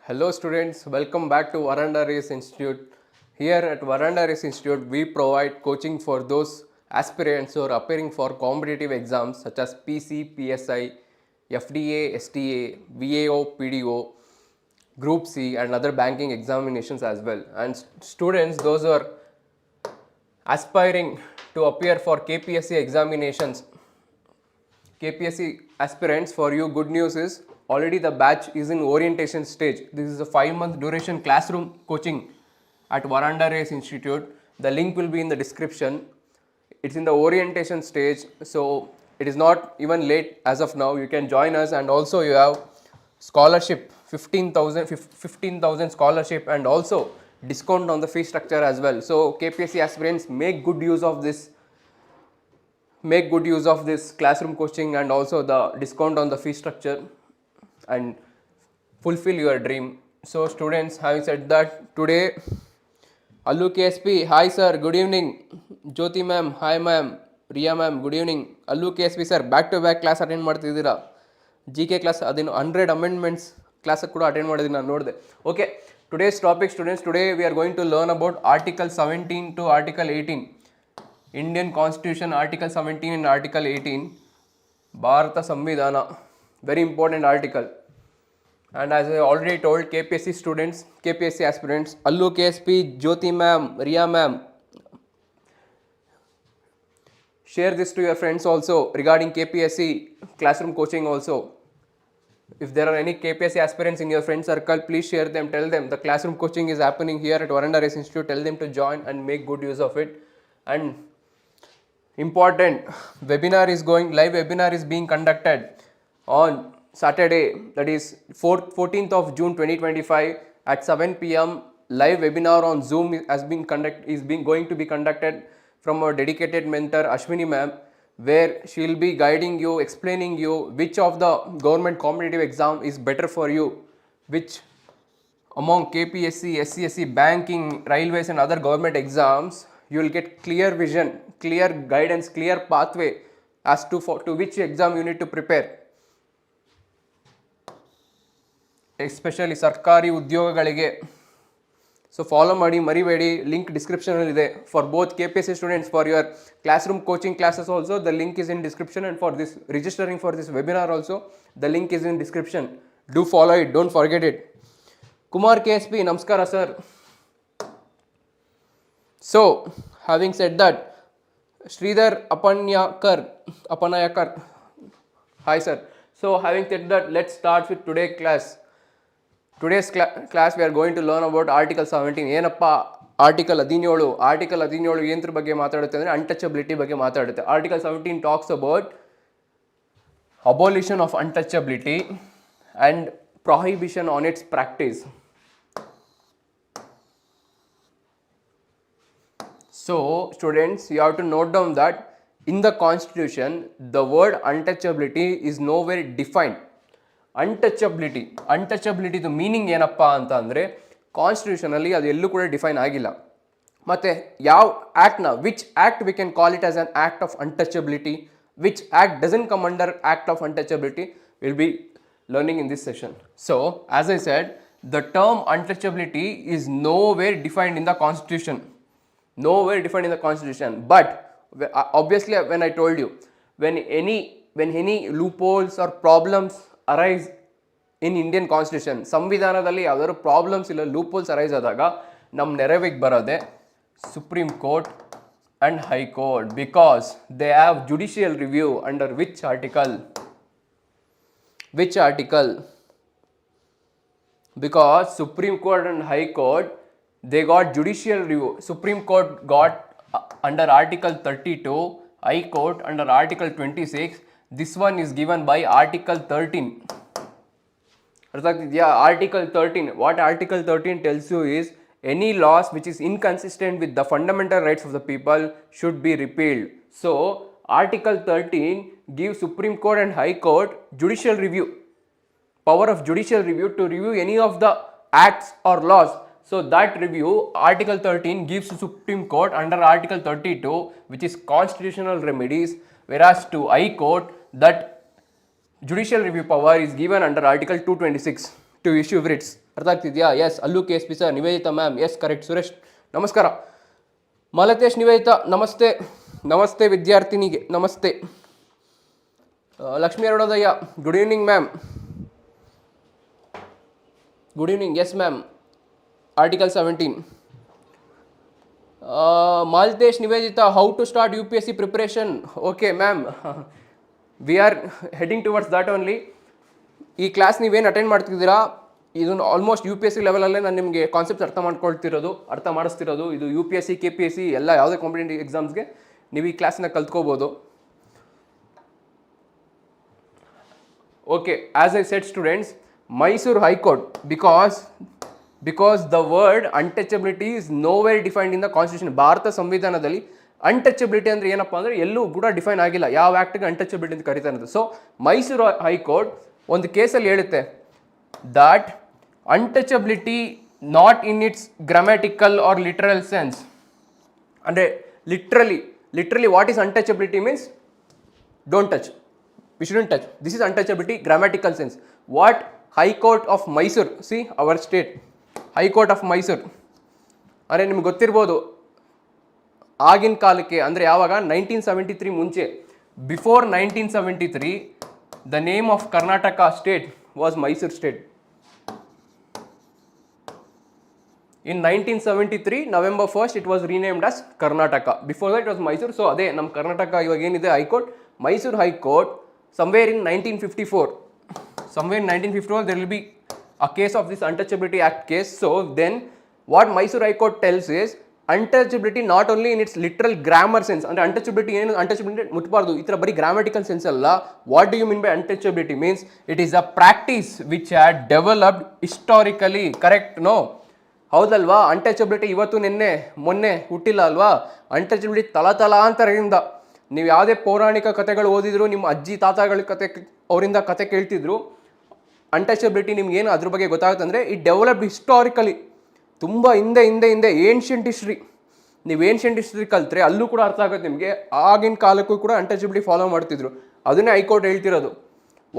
Hello students, welcome back to Varanda Race Institute. Here at Varanda Race Institute, we provide coaching for those aspirants who are appearing for competitive exams such as PC, PSI, FDA, SDA, VAO, PDO, Group C and other banking examinations as well. And students, those who are aspiring to appear for KPSC examinations, KPSC aspirants, for you good news is already the batch is in orientation stage. This is a 5-month duration classroom coaching at Varanda Race Institute. The link will be in the description. It's in the orientation stage, so it is not even late as of now. You can join us, and also you have scholarship 15,000 scholarship and also discount on the fee structure as well. So KPSC aspirants, make good use of this classroom coaching and also the discount on the fee structure and fulfill your dream. So students, having said that, today Allu KSP, hi sir, good evening. Jyoti ma'am, hi ma'am. Riya ma'am, good evening. Allu KSP sir, back to back class attend ಮಾಡ್ತಿದ್ದೀರಾ. GK class ಅದೇನು 100 amendments class ಕೂಡ attend ಮಾಡಿದ್ದೀನಿ ನಾನು ನೋಡಿದೆ. Okay, today's topic students, today we are going to learn about Article 17 to Article 18. Indian Constitution, Article 17 and Article 18, Bharata Samvidhana, very important article. And as I already told, KPSC students, KPSC aspirants, Allu KSP, Jyoti ma'am, Riya ma'am, share this to your friends also regarding KPSC classroom coaching also. If there are any KPSC aspirants in your friend circle, please share them, tell them the classroom coaching is happening here at Varanda Race Institute, tell them to join and make good use of it. And important, live webinar is being conducted on Saturday, that is 14th of June 2025 at 7 p.m. Live webinar on Zoom going to be conducted from our dedicated mentor Ashwini ma'am, where she will be guiding you, explaining you which of the government competitive exam is better for you, which among KPSC, SCSC, banking, railways and other government exams, you will get clear vision, clear guidance, clear pathway as to which exam you need to prepare. Especially ಸರ್ಕಾರಿ ಉದ್ಯೋಗಗಳಿಗೆ. So follow ಮಾಡಿ ಮರಿಬೇಡಿ, link description ಅಲ್ಲಿ ಇದೆ. For both KPSC students, for your classroom coaching classes also, the link is in description, and for this registering for this webinar also, the link is in description. Do follow it, don't forget it. Kumar KSP, namaskara sir. So having said that, Sridhar Apanayakar, hi sir. So having said that, let's start with today's class. Today's class we are going to learn about Article 17. ಏನಪ್ಪ article 17? Article 17 ಏನರ ಬಗ್ಗೆ ಮಾತಾಡುತ್ತೆ ಅಂದರೆ untouchability ಬಗ್ಗೆ ಮಾತಾಡುತ್ತೆ. Article 17 talks about abolition of untouchability and prohibition on its practice. So students, you have to note down that in the Constitution, the word untouchability is nowhere defined. Untouchability the meaning ಏನಪ್ಪ ಅಂತ ಅಂದರೆ ಕಾನ್ಸ್ಟಿಟ್ಯೂಷನಲ್ಲಿ ಅದು ಎಲ್ಲೂ ಕೂಡ define ಆಗಿಲ್ಲ. ಮತ್ತು ಯಾವ ಆ್ಯಕ್ಟ್ನ, which act we can call it as an act of untouchability, which act doesn't come under act of untouchability, will be learning in this session. So as I said, the term untouchability is nowhere defined in the Constitution. But obviously, when I told you, when any loopholes or problems arise in Indian Constitution, ಸಂವಿಧಾನದಲ್ಲಿ ಯಾವ್ದಾದ್ರು problems ಇಲ್ಲ, loopholes arise ಆದಾಗ ನಮ್ಮ ನೆರವಿಗೆ ಬರೋದೆ supreme court and high court, because they have judicial review under which article? Because Supreme Court and High Court, they got judicial review. Supreme Court got under Article 32, High Court under Article 26. This one is given by Article 13. Article 13. What Article 13 tells you is any laws which is inconsistent with the fundamental rights of the people should be repealed. So Article 13 gives Supreme Court and High Court judicial review, power of judicial review to review any of the acts or laws. So that review, Article 13 gives to Supreme Court under Article 32, which is constitutional remedies, whereas to High Court, that judicial review power is given under Article 226. To issue writs. ಅರ್ಥ ಆಗ್ತಿದೆಯಾ? Yes. ಅಲ್ಲೂ KSP sir. Nivedita ma'am, yes correct. Suresh ನಮಸ್ಕಾರ. ಮಾಲತೇಶ್ ನಿವೇದಿತಾ ನಮಸ್ತೆ. ನಮಸ್ತೆ ವಿದ್ಯಾರ್ಥಿನಿಗೆ ನಮಸ್ತೆ. Lakshmi Arunodaya good evening ma'am. Good evening. Yes ma'am. Article 17. Maltesh Nivedita how to start UPSC preparation. Okay ma'am, we are heading towards that only. ಈ class ನೀವೇನು ಅಟೆಂಡ್ ಮಾಡ್ತಿದ್ದೀರಾ ಇದನ್ನು ಆಲ್ಮೋಸ್ಟ್ UPSC ಲೆವೆಲಲ್ಲೇ ನಾನು ನಿಮಗೆ ಕಾನ್ಸೆಪ್ಟ್ಸ್ ಅರ್ಥ ಮಾಡಿಸ್ತಿರೋದು. ಇದು UPSC KPSC ಎಲ್ಲ ಯಾವುದೇ ಕಾಂಪಿಟೇಟಿವ್ ಎಕ್ಸಾಮ್ಸ್ಗೆ ನೀವು ಈ ಕ್ಲಾಸ್ನ ಕಲ್ತ್ಕೋಬೋದು. Okay, as I said students, Mysuru high court because the word untouchability is nowhere defined in the constitution. ಭಾರತ ಸಂವಿಧಾನದಲ್ಲಿ ಅನ್ಟಚಬಿಲಿಟಿ ಅಂದರೆ ಏನಪ್ಪ ಅಂದರೆ ಎಲ್ಲೂ ಕೂಡ ಡಿಫೈನ್ ಆಗಿಲ್ಲ, ಯಾವ ಆ್ಯಕ್ಟ್ಗೆ ಅನ್ಟಚಬಿಲಿಟಿ ಅಂತ ಕರೀತಾರೆ ಅಂತ. ಸೊ ಮೈಸೂರು ಹೈಕೋರ್ಟ್ ಒಂದು ಕೇಸಲ್ಲಿ ಹೇಳುತ್ತೆ that untouchability not in its grammatical or literal sense. ಅಂದರೆ literally what is untouchability means don't touch, we shouldn't touch. This is untouchability grammatical sense. What High Court of Mysore, see our state High Court of Mysore ಅಂದರೆ ನಿಮ್ಗೆ ಗೊತ್ತಿರ್ಬೋದು ಆಗಿನ ಕಾಲಕ್ಕೆ ಅಂದರೆ ಯಾವಾಗ 1973 ಮುಂಚೆ, before 1973 the name of Karnataka state was Mysuru state. In 1973 November 1st it was renamed as Karnataka. Before that it was Mysore. So ಅದೇ ನಮ್ಮ ಕರ್ನಾಟಕ ಇವಾಗ ಏನಿದೆ high court, Mysuru high court somewhere in 1954 there will be a case of this Untouchability Act case. So then what Mysore High Court tells is untouchability not only in its literal grammar sense, and untouchability ಏನು untouchability ಮುಟ್ಬಾರ್ದು ಈ ಥರ ಬರೀ grammatical sense ಅಲ್ಲ. What do you mean by untouchability means it is a practice which had developed historically. Correct? No, ಹೌದಲ್ವಾ? Untouchability ಇವತ್ತು ನಿನ್ನೆ ಮೊನ್ನೆ ಹುಟ್ಟಿಲ್ಲ ಅಲ್ವಾ. ಅನ್ಟಚಬಿಲಿಟಿ ತಲಾಂತರದಿಂದ ನೀವು ಯಾವುದೇ ಪೌರಾಣಿಕ ಕಥೆಗಳು ಓದಿದ್ರು, ನಿಮ್ಮ ಅಜ್ಜಿ ತಾತಗಳ ಅವರಿಂದ ಕತೆ ಕೇಳ್ತಿದ್ರು, ಅನ್ಟಚಬಿಲಿಟಿ ನಿಮ್ಗೇನು ಅದ್ರ ಬಗ್ಗೆ ಗೊತ್ತಾಗುತ್ತೆ ಅಂದರೆ ಇಟ್ ಡೆವಲಪ್ಡ್ ಹಿಸ್ಟಾರಿಕಲಿ. ತುಂಬ ಹಿಂದೆ ಏನ್ಷಿಯಂಟ್ ಹಿಸ್ಟ್ರಿ, ನೀವು ಏನ್ಷಿಯಂಟ್ ಹಿಸ್ಟ್ರಿ ಕಲ್ತ್ರೆ ಅಲ್ಲೂ ಕೂಡ ಅರ್ಥ ಆಗುತ್ತೆ ನಿಮಗೆ. ಆಗಿನ ಕಾಲಕ್ಕೂ ಕೂಡ ಅನ್ಟಚಬಿಲಿಟಿ ಫಾಲೋ ಮಾಡ್ತಿದ್ರು. ಅದನ್ನೇ ಹೈಕೋರ್ಟ್ ಹೇಳ್ತಿರೋದು.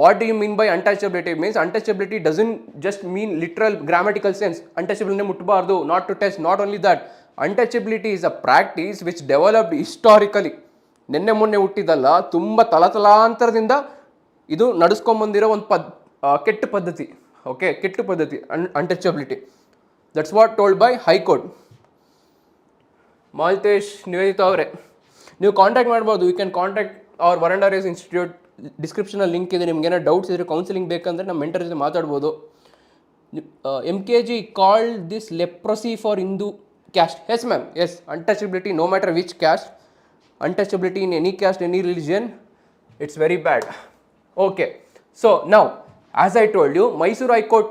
What do you mean by untouchability means untouchability doesn't just mean literal grammatical sense. Untouchability ಮುಟ್ಟಬಾರ್ದು, not to touch, not only that. Untouchability is a practice which developed historically. ನಿನ್ನೆ ಮೊನ್ನೆ ಹುಟ್ಟಿದಲ್ಲ, ತುಂಬ ತಲಾಂತರದಿಂದ ಇದು ನಡೆಸ್ಕೊಂಬಂದಿರೋ ಒಂದು ಕೆಟ್ಟ ಪದ್ಧತಿ. ಓಕೆ, ಕೆಟ್ಟ ಪದ್ಧತಿ untouchability. That's what told by high court. Maltesh Nivedita ಅವರೇ ನೀವು ಕಾಂಟ್ಯಾಕ್ಟ್ ಮಾಡ್ಬೋದು. You can contact our Veranda Race institute. ಡಿಸ್ಕ್ರಿಪ್ಷನಲ್ಲಿ ಲಿಂಕ್ ಇದೆ. ನಿಮ್ಗೆ ಏನೋ ಡೌಟ್ಸ್ ಇದ್ದರೆ ಕೌನ್ಸಿಲಿಂಗ್ ಬೇಕಂದರೆ ನಮ್ಮ ಮೆಂಟರ್ ಜೊತೆ ಮಾತಾಡ್ಬೋದು. MKG called this leprosy for Hindu caste. Yes ma'am, yes. Untouchability no matter which caste, untouchability in any caste, any religion, it's very bad. Okay, so now as I told you, Mysore High Court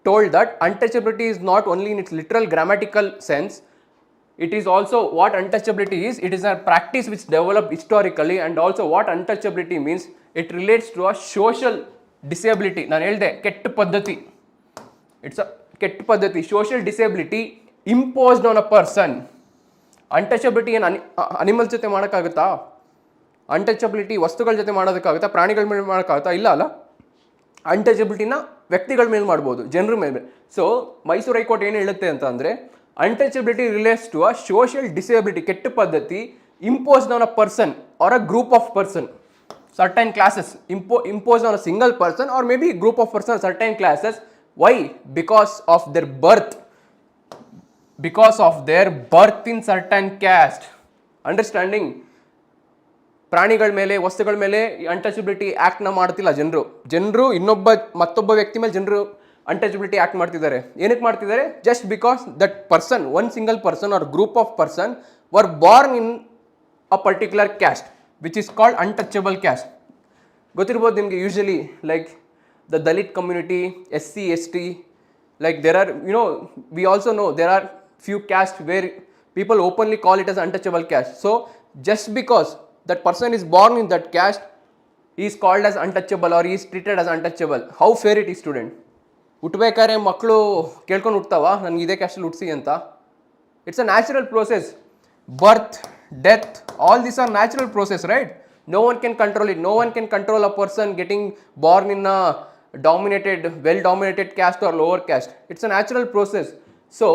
told that untouchability is not only in its literal grammatical sense, it is also what untouchability is. It is a practice which developed historically, and also what untouchability means, it relates to a social disability. ನಾನು ಹೇಳಿದೆ ಕೆಟ್ಟ ಪದ್ಧತಿ, it's a ಕೆಟ್ಟ ಪದ್ಧತಿ, social disability imposed on a person. Untouchability ಏನು animals ಜೊತೆ ಮಾಡೋಕ್ಕಾಗುತ್ತಾ? Untouchability ವಸ್ತುಗಳ ಜೊತೆ ಮಾಡೋದಕ್ಕಾಗುತ್ತಾ? ಪ್ರಾಣಿಗಳ ಮೇಲೆ ಮಾಡೋಕ್ಕಾಗುತ್ತಾ? ಇಲ್ಲ ಅಲ್ಲ. ಅನ್ಟಚಬಿಲಿಟಿನ ವ್ಯಕ್ತಿಗಳ ಮೇಲೆ ಮಾಡ್ಬೋದು, ಜನರ ಮೇಲೆ. ಸೊ ಮೈಸೂರು ಹೈಕೋರ್ಟ್ ಏನು ಹೇಳುತ್ತೆ ಅಂತ ಅಂದರೆ untouchability relates to a social disability, ಕೆಟ್ಟ ಪದ್ಧತಿ imposed on a person or a group of person. Certain classes imposed on a single person or maybe group of persons, certain classes. Why? Because of their birth in certain caste. Understanding? ಪ್ರಾಣಿಗಳ ಮೇಲೆ ವಸ್ತುಗಳ ಮೇಲೆ untouchability ಆ್ಯಕ್ಟ್ನ ಮಾಡ್ತಿಲ್ಲ ಜನರು ಮತ್ತೊಬ್ಬ ವ್ಯಕ್ತಿ ಮೇಲೆ ಜನರು ಅನ್ಟಚಬಿಲಿಟಿ ಆ್ಯಕ್ಟ್ ಮಾಡ್ತಿದ್ದಾರೆ. ಏನಕ್ಕೆ ಮಾಡ್ತಿದ್ದಾರೆ? Just because that person, one single person or group of person were born in a particular caste which is called untouchable caste. ಗೊತ್ತಿರ್ಬೋದು ನಿಮಗೆ. Usually like the Dalit community, SC ST, like there are, we also know there are few castes where people openly call it as untouchable caste. So just because that person is born in that caste, he is called as untouchable or he is treated as untouchable. How fair it is, student? ಹುಟ್ಟಬೇಕಾದ್ರೆ ಮಕ್ಕಳು ಕೇಳ್ಕೊಂಡು ಹುಡ್ತಾವ ನನಗೆ ಇದೇ ಕ್ಯಾಸ್ಟಲ್ಲಿ ಹುಟ್ಟಿಸಿ ಅಂತ? It's a natural process. Birth, death, all these are natural process, right? No one can control it. No one can control a person getting born in a well-dominated caste or lower caste. It's a natural process. So,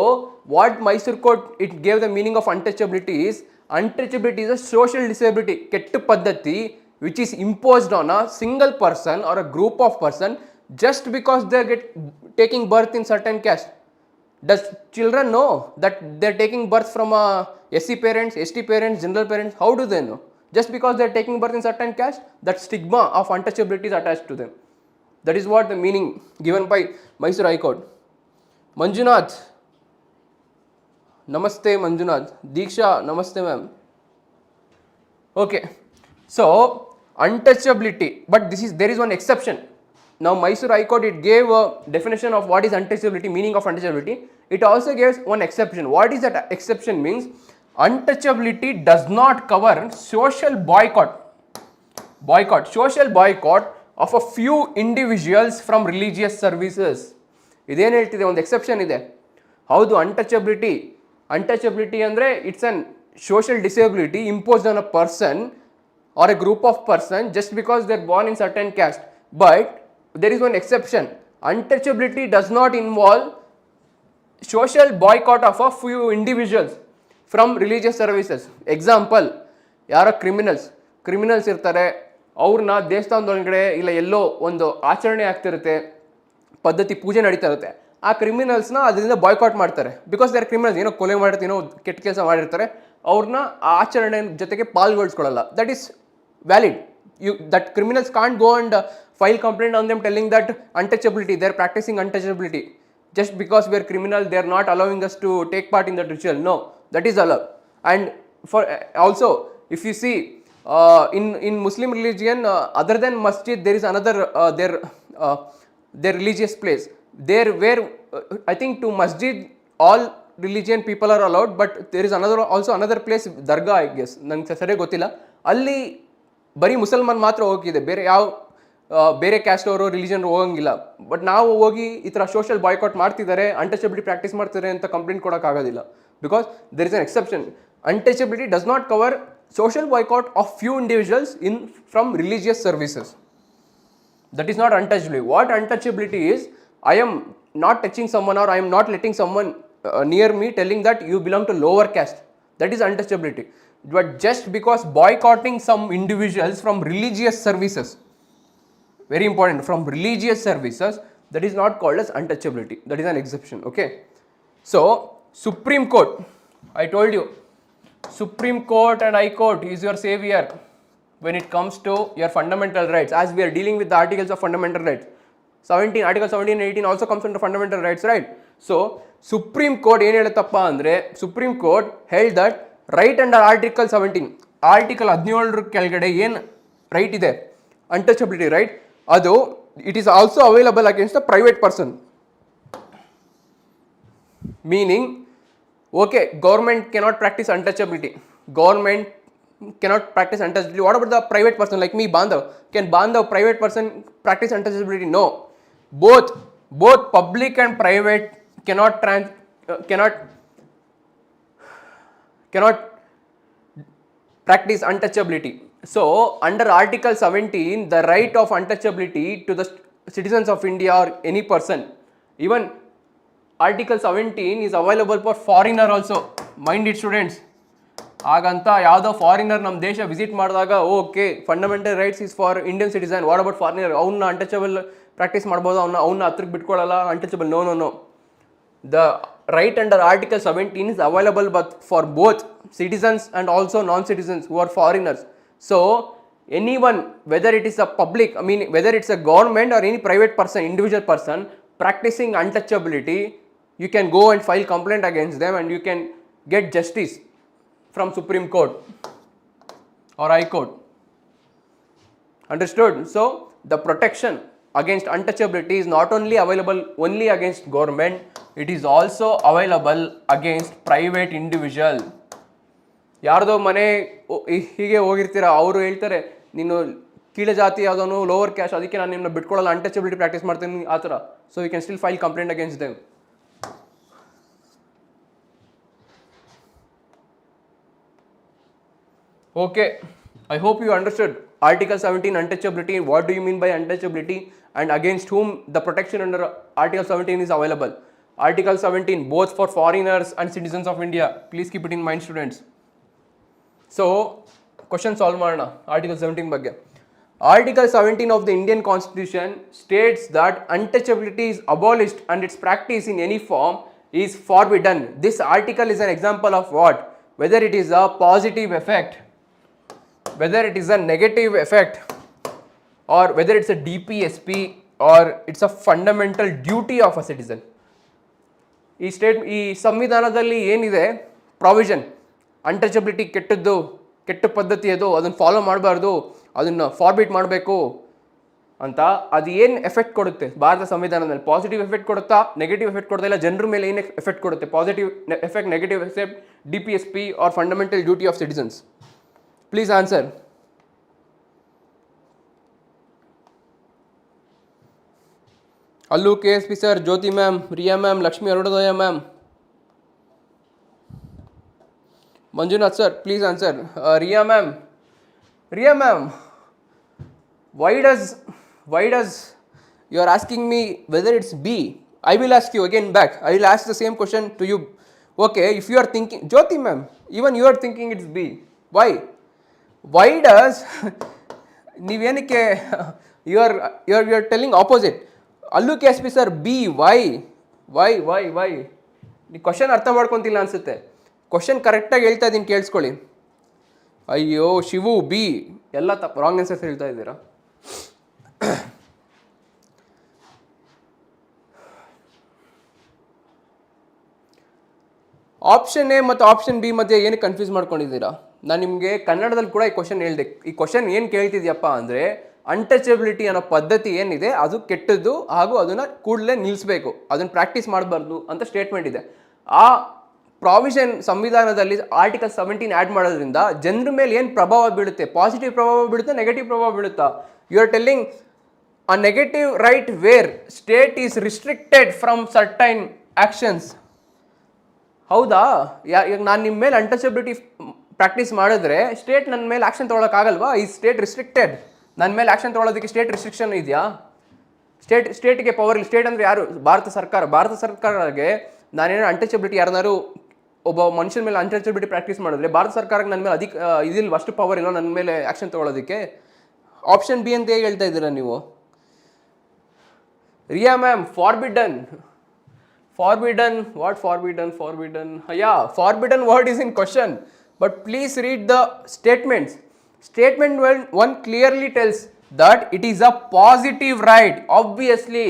what Mysore Court, it gave the meaning of untouchability is a social disability, kettu paddhati, which is imposed on a single person or a group of person just because they are taking birth in certain caste. Does children know that they are taking birth from SC parents, ST parents, general parents? How do they know? Just because they are taking birth in certain caste, that stigma of untouchability is attached to them. That is what the meaning given by Mysore High Court. Manjunath. Namaste Manjunath. Diksha, namaste ma'am. Okay. So, untouchability. But there is one exception. Now, Mysore High Court, it gave a definition of what is untouchability, meaning of untouchability. It also gives one exception. What is that exception means? Untouchability does not cover social boycott. Social boycott of a few individuals from religious services. ಇದೇನು ಹೇಳ್ತಿದೆ, ಒಂದು exception ಇದೆ. ಹೌದು, untouchability ಅಂದರೆ it's an social disability imposed on a person or a group of person just because they are born in certain caste. But there is one exception. Untouchability does not involve social boycott of a few individuals from religious services. Example, ಯಾರೋ criminals ಇರ್ತಾರೆ, ಅವ್ರನ್ನ ದೇವಸ್ಥಾನದೊಳಗಡೆ ಇಲ್ಲ ಎಲ್ಲೋ ಒಂದು ಆಚರಣೆ ಆಗ್ತಿರುತ್ತೆ, ಪದ್ಧತಿ ಪೂಜೆ ನಡೀತಾ ಇರುತ್ತೆ, ಆ ಕ್ರಿಮಿನಲ್ಸ್ನ ಅದರಿಂದ ಬಾಯ್ಕಾಟ್ ಮಾಡ್ತಾರೆ. ಬಿಕಾಸ್ ದೇ ಆರ್ ಕ್ರಿಮಿನಲ್ಸ್, ಏನೋ ಕೊಲೆ ಮಾಡಿರ್ತಾರೆ, ಏನೋ ಕೆಟ್ಟ ಕೆಲಸ ಮಾಡಿರ್ತಾರೆ, ಅವ್ರನ್ನ ಆ ಆಚರಣೆ ಜೊತೆಗೆ ಪಾಲ್ಗೊಳಿಸ್ಕೊಳ್ಳಲ್ಲ. That is valid. That criminals can't go and file complaint on them telling that untouchability, they are practicing untouchability. Just because we are criminal, they are not allowing us to take part in that ritual. No, that is allowed. And for also, if you see in Muslim religion, other than masjid, there is another their religious place. There where I think to masjid all religion people are allowed, but there is another place, dargah I guess, nange ಸರಿಯಾಗಿ ಗೊತ್ತಿಲ್ಲ, ಅಲ್ಲಿ ಬರೀ ಮುಸಲ್ಮಾನ್ ಮಾತ್ರ ಹೋಗಿದೆ, ಬೇರೆ caste ಅವರು religion ಹೋಗಂಗಿಲ್ಲ. ಬಟ್ ನಾವು ಹೋಗಿ ಈ ಥರ ಸೋಷಿಯಲ್ ಬಾಯ್ಕಾಟ್ ಮಾಡ್ತಿದ್ದಾರೆ, ಅನ್ಟಚಬಿಲಿಟಿ ಪ್ರಾಕ್ಟೀಸ್ ಮಾಡ್ತಿದ್ದಾರೆ ಅಂತ ಕಂಪ್ಲೇಂಟ್ ಕೊಡೋಕ್ಕಾಗೋದಿಲ್ಲ. Because there is an exception. Untouchability does not cover social boycott of few individuals from religious services. That is not untouchability. What untouchability is, I am not touching someone or I am not letting someone near me telling that you belong to lower caste. That is untouchability. But just because boycotting some individuals from religious services, very important, from religious services, that is not called as untouchability. That is an exception. Okay. So, Supreme Court, I told you, Supreme Court and High Court is your savior when it comes to your fundamental rights, as we are dealing with the articles of fundamental rights. Article 17 and 18 also comes under fundamental rights, right? So, Supreme Court ಏನು ಹೇಳುತ್ತಪ್ಪ ಅಂದರೆ, Supreme Court held that right under Article 17, Article 17 ಕೆಳಗಡೆ ಏನು right ಇದೆ, untouchability right, ಅದು it is also available against a private person. Meaning, okay, government cannot practice untouchability. Government cannot practice untouchability. What about the private person like me, Bhandav? Can Bhandav, private person, practice untouchability? No. Both public and private cannot practice untouchability. So, under Article 17, the right of untouchability to the citizens of India or any person, even Article 17 is available for foreigner also. Mind it, students. ಹಾಗಂತ ಯಾವುದೋ foreigner ನಮ್ಮ ದೇಶ visit ಮಾಡಿದಾಗ okay fundamental rights is for Indian citizen, what about foreigner, ಅವನ್ನ untouchable practice ಮಾಡ್ಬೋದು, ಅವನ್ನ ಹತ್ರಕ್ಕೆ ಬಿಟ್ಕೊಳ್ಳಲ್ಲ, untouchable. No. The right under article 17 is available but for both citizens and also non-citizens who are foreigners. So anyone, whether it is a public, whether it's a government or any private person, individual person practicing untouchability, you can go and file complaint against them and you can get justice from Supreme Court or High Court. Understood? So the protection against untouchability is not only available only against government, it is also available against private individual. ಯಾರ್ದೋ ಮನೆ ಹೀಗೆ ಹೋಗಿರ್ತೀರ, ಅವರು ಹೇಳ್ತಾರೆ ನೀನು ಕೀಳ ಜಾತಿ ಯಾವುದೋ lower caste, ಅದಕ್ಕೆ ನಾನು ನಿಮ್ಮನ್ನ ಬಿಟ್ಕೊಳ್ಳಲ್ಲ, ಅನ್ಟಚಬಿಲಿಟಿ ಪ್ರಾಕ್ಟೀಸ್ ಮಾಡ್ತೀನಿ ಆ ಥರ. So you can still file complaint against them. Okay, I hope you understood Article 17 untouchability. What do you mean by untouchability and against whom the protection under Article 17 is available? Article 17 both for foreigners and citizens of India. Please keep it in mind, students. So, question solve ಮಾಡೋಣ Article 17 ಬಗ್ಗೆ. Article 17 of the Indian Constitution states that untouchability is abolished and its practice in any form is forbidden. This article is an example of what? Whether it is a positive effect, whether it is a negative effect, or whether it's a DPSP or it's a fundamental duty of a citizen. ಈ ಸಂವಿಧಾನದಲ್ಲಿ ಏನಿದೆ provision, untouchability ಕೆಟ್ಟದ್ದು, ಕೆಟ್ಟ ಪದ್ಧತಿ ಅದು, ಅದನ್ನು follow ಮಾಡಬಾರ್ದು, ಅದನ್ನು ಫಾರ್ಬಿಟ್ ಮಾಡಬೇಕು ಅಂತ, ಅದು ಏನು ಎಫೆಕ್ಟ್ ಕೊಡುತ್ತೆ ಭಾರತ ಸಂವಿಧಾನದಲ್ಲಿ? ಪಾಸಿಟಿವ್ ಎಫೆಕ್ಟ್ ಕೊಡುತ್ತಾ, ನೆಗೆಟಿವ್ ಎಫೆಕ್ಟ್ ಕೊಡ್ತಾ ಇಲ್ಲ? ಜನರ ಮೇಲೆ ಏನು ಎಫೆಕ್ಟ್ ಕೊಡುತ್ತೆ? Positive effect, negative effect, DPSP or fundamental duty of citizens? Please answer. Allu KSP sir, Jyoti ma'am, Riya ma'am, Lakshmi Arunodaya ma'am, Manjunath sir, please answer. Riya ma'am, why does you are asking me whether it's B? I will ask you again back. I will ask the same question to you. Okay, if you are thinking, Jyoti ma'am, even you are thinking it's B. Why does ನೀವೇನಕ್ಕೆ you are telling opposite? ಅಲ್ಲೂ KSP sir B. why ನೀವು question ಅರ್ಥ ಮಾಡ್ಕೊತಿಲ್ಲ ಅನ್ಸುತ್ತೆ. Question ಕರೆಕ್ಟಾಗಿ ಹೇಳ್ತಾ ಇದ್ದೀನಿ, ಕೇಳಿಸ್ಕೊಳ್ಳಿ. ಅಯ್ಯೋ Shivu B ಎಲ್ಲ ರಾಂಗ್ ಆನ್ಸರ್ಸ್ ಹೇಳ್ತಾ ಇದ್ದೀರಾ. ಆಪ್ಷನ್ ಎ ಮತ್ತು ಆಪ್ಷನ್ ಬಿ ಮಧ್ಯೆ ಏನಕ್ಕೆ ಕನ್ಫ್ಯೂಸ್ ಮಾಡ್ಕೊಂಡಿದ್ದೀರಾ? ನಾನು ನಿಮಗೆ ಕನ್ನಡದಲ್ಲಿ ಕೂಡ ಈ ಕ್ವಶನ್ ಹೇಳಿದೆ. ಈ ಕ್ವಶನ್ ಏನು ಕೇಳ್ತಿದ್ಯಪ್ಪ ಅಂದರೆ, ಅನ್ಟಚಬಿಲಿಟಿ ಅನ್ನೋ ಪದ್ಧತಿ ಏನಿದೆ ಅದು ಕೆಟ್ಟದ್ದು ಹಾಗೂ ಅದನ್ನು ಕೂಡಲೇ ನಿಲ್ಲಿಸಬೇಕು, ಅದನ್ನು ಪ್ರಾಕ್ಟೀಸ್ ಮಾಡಬಾರ್ದು ಅಂತ ಸ್ಟೇಟ್ಮೆಂಟ್ ಇದೆ. ಆ ಪ್ರಾವಿಷನ್ ಸಂವಿಧಾನದಲ್ಲಿ ಆರ್ಟಿಕಲ್ 17 ಆ್ಯಡ್ ಮಾಡೋದ್ರಿಂದ ಜನರ ಮೇಲೆ ಏನು ಪ್ರಭಾವ ಬೀಳುತ್ತೆ? ಪಾಸಿಟಿವ್ ಪ್ರಭಾವ ಬೀಳುತ್ತೆ, ನೆಗೆಟಿವ್ ಪ್ರಭಾವ ಬೀಳುತ್ತಾ? You are telling a negative right where state is restricted from certain actions. ಹೌದಾ? ಈಗ ನಾನು ನಿಮ್ಮ ಮೇಲೆ ಅನ್ಟಚಬಿಲಿಟಿ ಪ್ರಾಕ್ಟೀಸ್ ಮಾಡಿದ್ರೆ ಸ್ಟೇಟ್ ನನ್ನ ಮೇಲೆ ಆ್ಯಕ್ಷನ್ ತೊಗೊಳಕ್ಕಾಗಲ್ವಾ? ಈ ಸ್ಟೇಟ್ ರಿಸ್ಟ್ರಿಕ್ಟೆಡ್, ನನ್ನ ಮೇಲೆ ಆ್ಯಕ್ಷನ್ ತೊಗೊಳೋದಕ್ಕೆ ಸ್ಟೇಟ್ ರಿಸ್ಟ್ರಿಕ್ಷನ್ ಇದೆಯಾ? ಸ್ಟೇಟಿಗೆ ಪವರ್ ಇಲ್ಲ. ಸ್ಟೇಟ್ ಅಂದರೆ ಯಾರು? ಭಾರತ ಸರ್ಕಾರಕ್ಕೆ ನಾನೇನೋ ಅನ್ಟಚಬಿಲಿಟಿ, ಯಾರನ್ನಾರು ಒಬ್ಬ ಮನುಷ್ಯನ ಮೇಲೆ ಅನ್ಟಚಬಿಲಿಟಿ ಪ್ರಾಕ್ಟೀಸ್ ಮಾಡಿದ್ರೆ ಭಾರತ ಸರ್ಕಾರಕ್ಕೆ ನನ್ನ ಮೇಲೆ ಇದಿಲ್ಲ, ಅಷ್ಟು ಪವರ್ ಇಲ್ಲ ನನ್ನ ಮೇಲೆ ಆ್ಯಕ್ಷನ್ ತೊಗೊಳೋದಕ್ಕೆ. ಆಪ್ಷನ್ ಬಿ ಅಂತ ಹೇಗೆ ಹೇಳ್ತಾ ಇದ್ದೀರಾ ನೀವು? Riya ma'am, forbidden. What forbidden? Yeah, forbidden word is in question. But please read the statements. Statement 1 clearly tells that it is a positive right. Obviously,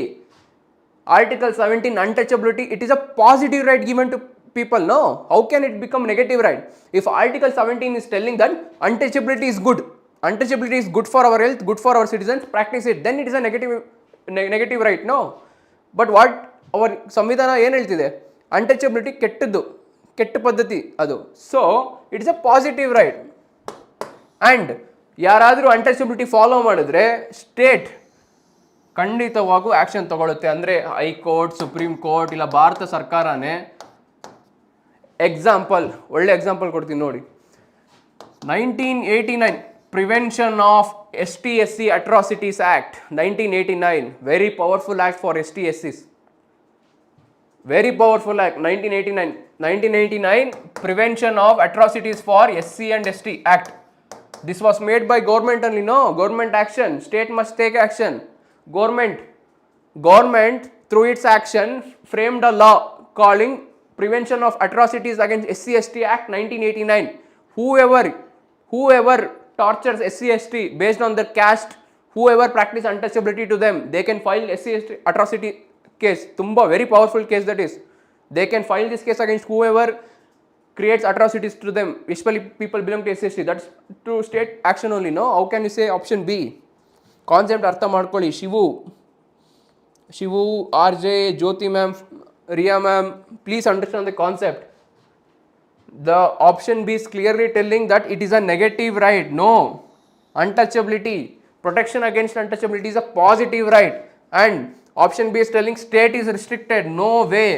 Article 17 untouchability, it is a positive right given to people. No, how can it become negative right? If Article 17 is telling that untouchability is good for our health, good for our citizens, practice it, then it is a negative right. No, but what ಅವರ ಸಂವಿಧಾನ ಏನು ಹೇಳ್ತಿದೆ? Untouchability ಕೆಟ್ಟದ್ದು, ಕೆಟ್ಟ ಪದ್ಧತಿ ಅದು. So it is a positive right. And ಯಾರಾದರೂ untouchability follow ಮಾಡಿದ್ರೆ state ಖಂಡಿತವಾಗೂ ಆ್ಯಕ್ಷನ್ ತಗೊಳುತ್ತೆ. ಅಂದರೆ ಹೈಕೋರ್ಟ್, ಸುಪ್ರೀಂ ಕೋರ್ಟ್, ಇಲ್ಲ ಭಾರತ ಸರ್ಕಾರನೇ. ಒಳ್ಳೆ ಎಕ್ಸಾಂಪಲ್ ಕೊಡ್ತೀನಿ ನೋಡಿ. 1989 prevention of ST/SC atrocities act 1989, very powerful act for ST/SCs. Very powerful act, 1989 Prevention of Atrocities for SC and ST Act. This was made by government only. No, government action. State must take action. Government through its action framed a law calling Prevention of Atrocities against SC/ST Act 1989. Whoever tortures SC/ST based on their caste, whoever practice untouchability to them, they can file SC/ST atrocity case. Tumba very powerful case that is. They can file this case against whoever creates atrocities to them, especially people belong to SC/ST. That's to state action only. No, how can you say option B? Concept artha ಮಾಡ್ಕೊಳ್ಳಿ. Shivu, RJ, Jyoti ma'am, Riya ma'am, please understand the concept. The option B is clearly telling that it is a negative right. No, untouchability, protection against untouchability is a positive right. And option B is telling state is restricted. No way.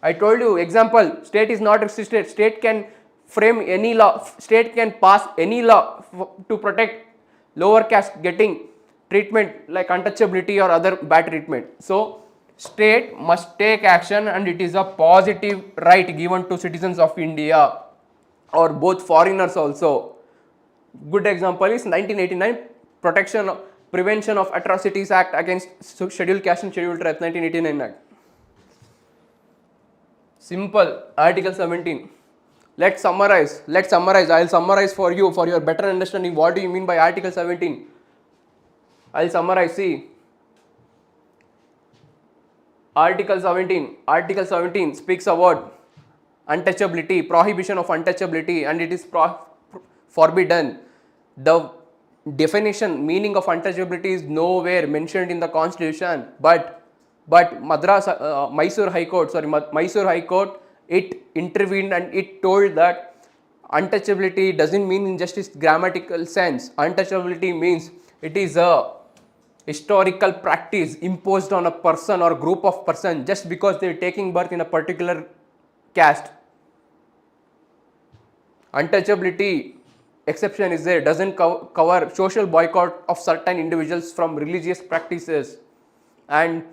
I told you, example, state is not restricted. State can frame any law, state can pass any law to protect lower caste getting treatment like untouchability or other bad treatment. So state must take action, and it is a positive right given to citizens of India or both foreigners also. Good example is 1989 Prevention of Atrocities Act against Scheduled Caste and Scheduled Tribe, 1989 Act. Simple. Article 17. Let's summarize. I'll summarize for you for your better understanding. What do you mean by Article 17? I'll summarize. See, Article 17 speaks about untouchability, prohibition of untouchability, and it is forbidden. The definition, meaning of untouchability is nowhere mentioned in the Constitution, but Mysore High Court, it intervened and it told that untouchability doesn't mean in just its grammatical sense. Untouchability means it is a historical practice imposed on a person or group of person just because they are taking birth in a particular caste. Untouchability exception is there, doesn't cover social boycott of certain individuals from religious practices. And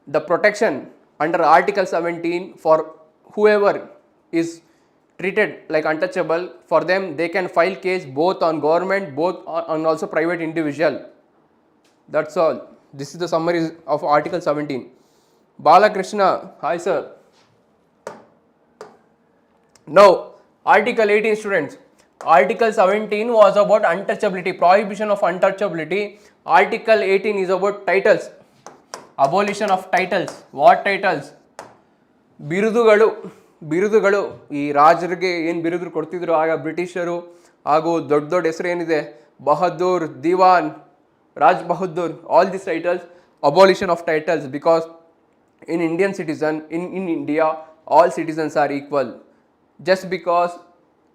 the protection under Article 17 for whoever is treated like untouchable, for them they can file case both on government, both on also private individual. That's all. This is the summary of Article 17. Balakrishna, hi sir. Now Article 18, students. Article 17 was about untouchability, prohibition of untouchability. Article 18 is about titles, abolition of titles. What titles? ಬಿರುದುಗಳು ಈ ರಾಜರಿಗೆ ಏನು ಬಿರುದು ಕೊಡ್ತಿದ್ರು ಆಗ ಬ್ರಿಟಿಷರು, ಹಾಗೂ ದೊಡ್ಡ ದೊಡ್ಡ ಹೆಸರು ಏನಿದೆ, Bahadur, Diwan, Raj Bahadur, all this titles, abolition of titles, because in India all citizens are equal. Just because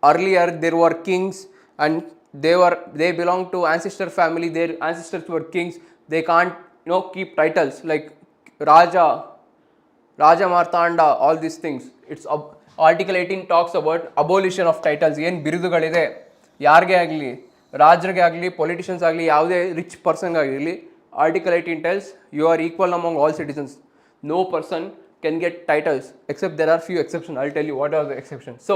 earlier there were kings and they belong to ancestor family, their ancestors were kings, they can't keep titles like Raja Martanda, all these things. It's Article 18 talks about abolition of titles. ಏನು ಬಿರುದುಗಳಿದೆ ಯಾರಿಗೆ ಆಗಲಿ, ರಾಜರಿಗೆ ಆಗಲಿ, politicians ಆಗಲಿ, ಯಾವುದೇ rich person ಆಗಿರಲಿ, Article 18 tells you are equal among all citizens. No person can get titles except there are few exceptions. I'll tell you what are the exceptions. So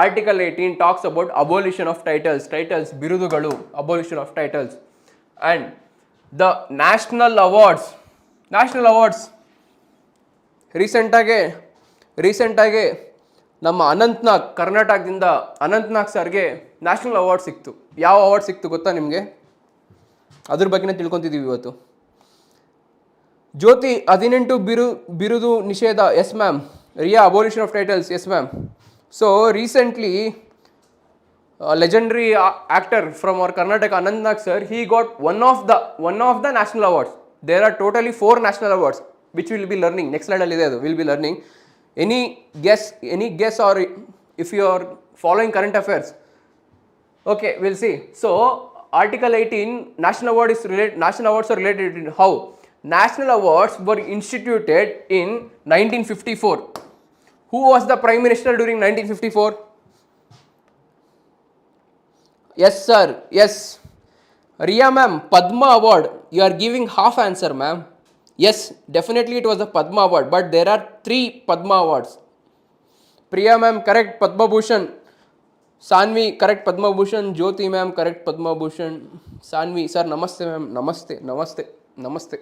Article 18 talks about abolition of titles, birudugalu, abolition of titles. And the national awards, ರೀಸೆಂಟಾಗೆ ನಮ್ಮ ಅನಂತ್ನಾಗ್, ಕರ್ನಾಟಕದಿಂದ ಅನಂತ್ನಾಗ್ ಸರ್ಗೆ national award ಸಿಕ್ತು. ಯಾವ award ಸಿಕ್ತು ಗೊತ್ತಾ ನಿಮಗೆ? ಅದ್ರ ಬಗ್ಗೆನೇ ತಿಳ್ಕೊತಿದ್ದೀವಿ ಇವತ್ತು. ಜ್ಯೋತಿ 18 ಬಿರುದು ನಿಷೇಧ, yes ma'am. Riya, abolition of titles, yes ma'am. So recently legendary actor from our Karnataka, Anantnag sir, he got one of the national awards. There are totally 4 national awards which we will be learning. Next slide alide we will be learning. Any guess or if you are following current affairs? Okay, we'll see. So Article 18 national awards are related to how national awards were instituted in 1954. Who was the Prime Minister during 1954? Yes sir, yes. Riya ma'am, Padma Award. You are giving half answer ma'am. Yes, definitely it was the Padma Award, but there are 3 Padma Awards. Priya ma'am, correct Padma Bhushan. Sanvi, correct Padma Bhushan. Jyoti ma'am, correct Padma Bhushan. Sanvi, sir, namaste ma'am. Namaste.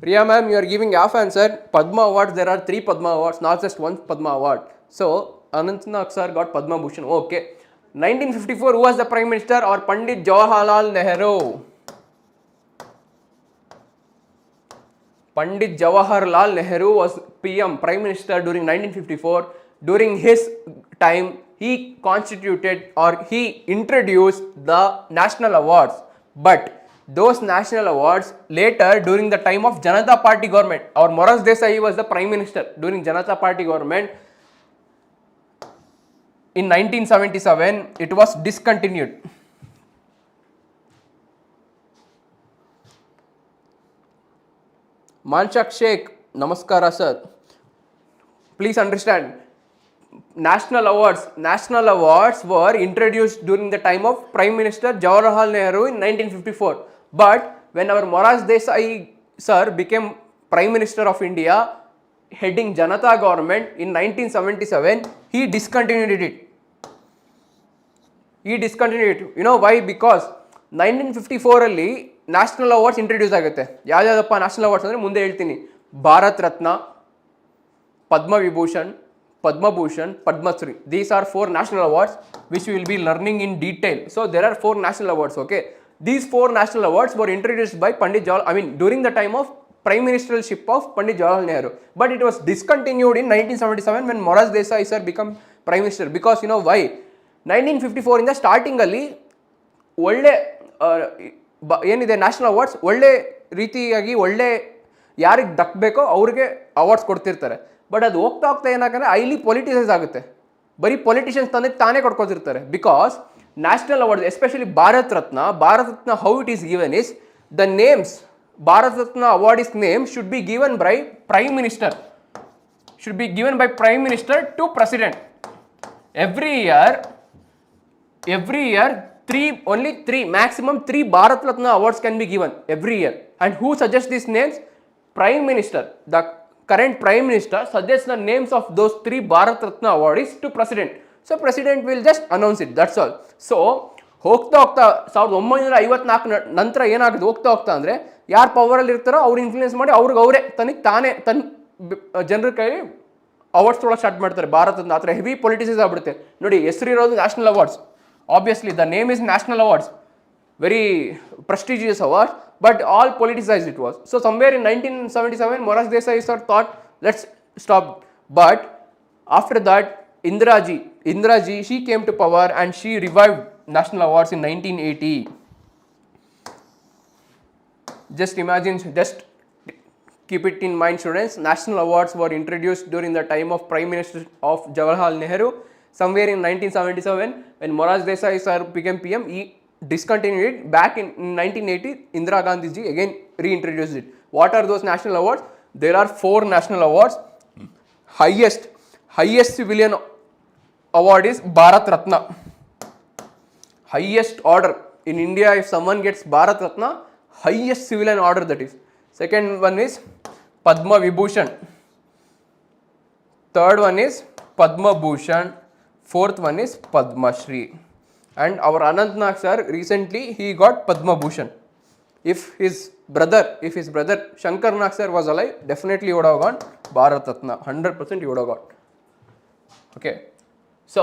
Priya ma'am, you are giving half answer. Padma Awards, there are 3 Padma Awards, not just 1 Padma Award. So Anantnag sir got Padma Bhushan. Okay. 1954, who was the Prime Minister? Or Pandit Jawaharlal Nehru. Pandit Jawaharlal Nehru was PM, Prime Minister during 1954. During his time, he constituted or he introduced the national awards. But those national awards later, during the time of Janata Party government, or Morarji Desai was the Prime Minister during Janata Party government, in 1977 it was discontinued. Manshak Sheikh, namaskara sir. Please understand, national awards were introduced during the time of Prime Minister Jawaharlal Nehru in 1954. But when our Morarji Desai sir became Prime Minister of India, heading Janata government in 1977, he discontinued it. You know why? Because 1954 ಅಲ್ಲಿ national awards introduce ಆಗುತ್ತೆ. ಯಾವ್ಯಾವುದಪ್ಪ national awards ಅಂದರೆ ಮುಂದೆ ಹೇಳ್ತೀನಿ. ಭಾರತ್ ರತ್ನ, Padma Vibhushan, Padmabhushan, Padmashri. These are 4 national awards which we will be learning in detail. So there are 4 national awards, okay. These 4 national awards were introduced by during the time of Prime Ministership of Pandit Jawaharlal Nehru. But it was discontinued in 1977 when Morarji Desai sir became Prime Minister. Because you know why? 1954 ಇಂದ starting ಅಲ್ಲಿ ಒಳ್ಳೆ ಏನಿದೆ national awards ಒಳ್ಳೆ ರೀತಿಯಾಗಿ ಒಳ್ಳೆ ಯಾರಿಗೆ ದಕ್ಕಬೇಕೋ ಅವ್ರಿಗೆ awards ಕೊಡ್ತಿರ್ತಾರೆ. But ಅದು ಹೋಗ್ತಾ ಏನಾಗಂದ್ರೆ ಹೈಲಿ ಪೊಲಿಟಿಸೈಸ್ ಆಗುತ್ತೆ. ಬರೀ ಪೊಲಿಟಿಷಿಯನ್ಸ್ ತಾನೇ ಕೊಡ್ಕೊತಿರ್ತಾರೆ. Because national award especially Bharat Ratna how it is given is the names Bharat Ratna award is name should be given by prime minister to president. Every year only 3 maximum 3 Bharat Ratna awards can be given every year. And who suggests these names? Prime Minister. The current Prime Minister suggests the names of those 3 Bharat Ratna awardees to President. So President will just announce it. That's all. So ಹೋಗ್ತಾ 1954 ನಂತರ ಏನಾಗುತ್ತೆ ಹೋಗ್ತಾ ಅಂದರೆ ಯಾರು ಪವರಲ್ಲಿ ಇರ್ತಾರೋ ಅವ್ರು influence ಮಾಡಿ ಅವರೇ ತನ್ನ ಜನರ ಕೈ ಅವಾರ್ಡ್ಸ್ ತೊಗೊಳಕ್ಕೆ ಸ್ಟಾರ್ಟ್ ಮಾಡ್ತಾರೆ. ಭಾರತದ ಆ ಥರ ಹೆವಿ ಪೊಲಿಟಿಸೈಸ್ ಆಗ್ಬಿಡುತ್ತೆ. ನೋಡಿ ಹೆಸರಿರೋದು national awards. Obviously, the name is national awards, very prestigious awards, but all politicized it was. So somewhere in 1977, Morarji Desai sir thought, let's stop. But after that, Indira Ji, she came to power and she revived national awards in 1980. Just imagine, just keep it in mind, students. National awards were introduced during the time of Prime Minister of Jawaharlal Nehru. Somewhere in 1977, when Morarji Desai sir became PM, he discontinued it. Back in 1980, Indira Gandhi ji again reintroduced it. What are those national awards? There are 4 national awards. Highest civilian award is Bharat Ratna. Highest order in India, if someone gets Bharat Ratna, highest civilian order that is. Second one is Padma Vibhushan. Third one is Padma Bhushan. Fourth one is Padma Shri. And our Anant Nag sir recently he got Padma Bhushan. If his brother Shankar Nag sir was alive, definitely he would have got Bharat Ratna. 100% he would have got. Okay. So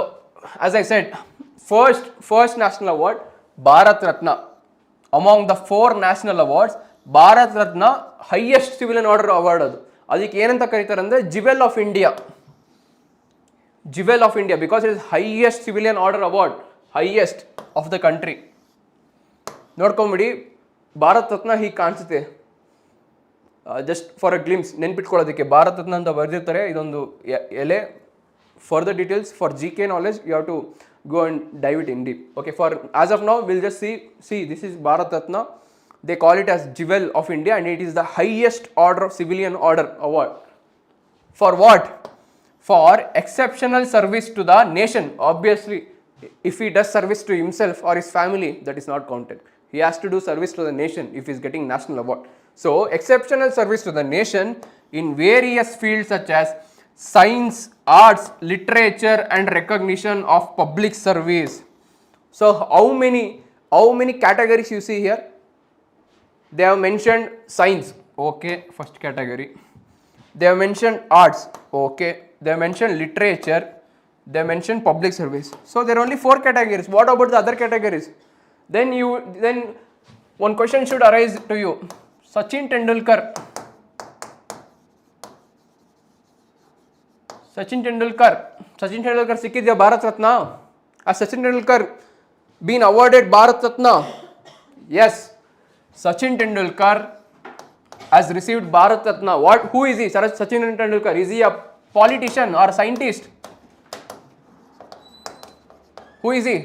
as I said, first national award Bharat Ratna. Among the 4 national awards, Bharat Ratna highest civilian order award adu. ಅದಕ್ಕೆ ಏನಂತ ಕರೀತಾರೆ ಅಂದರೆ Jewel of India, because it is highest civilian order award, highest of the country. ನೋಡ್ಕೊಂಬಿಡಿ Bharat Ratna ಹೀಗೆ ಕಾಣಿಸುತ್ತೆ. Just for a glimpse ನೆನ್ಪಿಟ್ಕೊಳ್ಳೋದಕ್ಕೆ ಭಾರತ್ ರತ್ನ ಅಂತ ಬರೆದಿರ್ತಾರೆ. ಇದೊಂದು ಎಲೆ. Further details for GK knowledge you have to go and dive it in deep. Okay, for as of now we'll just see this is Bharat Ratna. They call it as Jewel of India and it is the highest order of civilian order award. For what? For exceptional service to the nation. Obviously, if he does service to himself or his family, that is not counted. He has to do service to the nation if he is getting national award. So, exceptional service to the nation in various fields such as science, arts, literature and recognition of public service. So, how many categories you see here? They have mentioned science, okay, first category. They have mentioned arts, okay. They mentioned literature, they mentioned public service. So there are only 4 categories. What about the other categories? Then one question should arise to you. Sachin Tendulkar ಸಿಕ್ಕಿದ್ಯಾ Bharat Ratna? Has Sachin Tendulkar been awarded Bharat Ratna? Yes, Sachin Tendulkar has received Bharat Ratna. Who is he? Sachin Tendulkar, is he a politician or scientist? Who is he?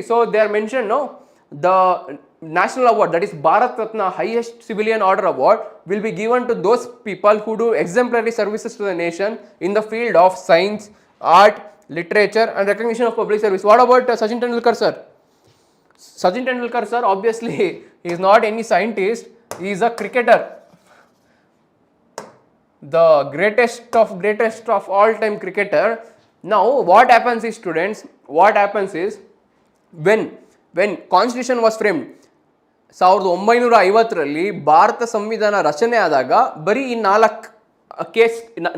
So they are mentioned, no, the national award, that is Bharat Ratna, highest civilian order award, will be given to those people who do exemplary services to the nation in the field of science, art, literature and recognition of public service. What about Sachin Tendulkar sir? Sachin Tendulkar sir, obviously he is not any scientist, he is a cricketer. The greatest of all time cricketer. Now what happens is, students, what happens is, when constitution was framed 1950ರಲ್ಲಿ ಭಾರತ ಸಂವಿಧಾನ ರಚನೆ ಆದಾಗ ಬರೀ ಈ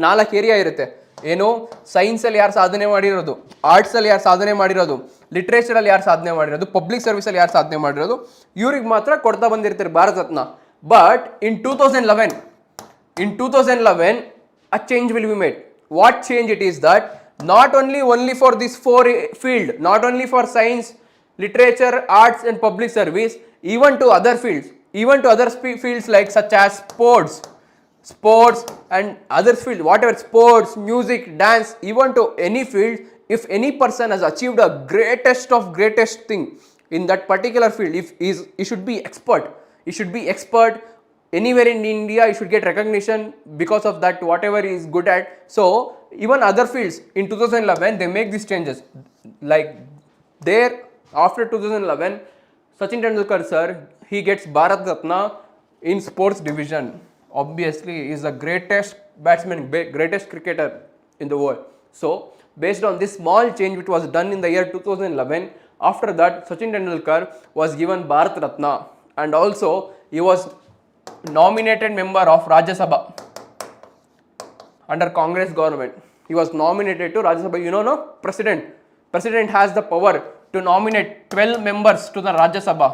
ನಾಲ್ಕು area ಇರುತ್ತೆ. ಏನು? ಸೈನ್ಸಲ್ಲಿ ಯಾರು ಸಾಧನೆ ಮಾಡಿರೋದು, ಆರ್ಟ್ಸಲ್ಲಿ ಯಾರು ಸಾಧನೆ ಮಾಡಿರೋದು, ಲಿಟ್ರೇಚರಲ್ಲಿ ಯಾರು ಸಾಧನೆ ಮಾಡಿರೋದು, ಪಬ್ಲಿಕ್ ಸರ್ವಿಸಲ್ಲಿ ಯಾರು ಸಾಧನೆ ಮಾಡಿರೋದು, ಇವ್ರಿಗೆ ಮಾತ್ರ ಕೊಡ್ತಾ ಬಂದಿರ್ತಾರೆ Bharat Ratna. But in 2011 a change will be made. What change it is that not only for this four field, not only for science, literature, arts and public service, even to other fields, fields like such as sports and other fields, whatever, sports, music, dance, even to any field, if any person has achieved a greatest thing in that particular field, if he should be expert anywhere in India, you should get recognition because of that, whatever he is good at. So even other fields, in 2011 they make these changes. Like there, after 2011, Sachin Tendulkar sir, he gets Bharat Ratna in sports division. Obviously he is the greatest batsman, greatest cricketer in the world. So based on this small change which was done in the year 2011, after that Sachin Tendulkar was given Bharat Ratna, and also he was nominated member of Rajya Sabha under Congress government. He was nominated to Rajya Sabha. You know, no? President has the power to nominate 12 members to the Rajya Sabha.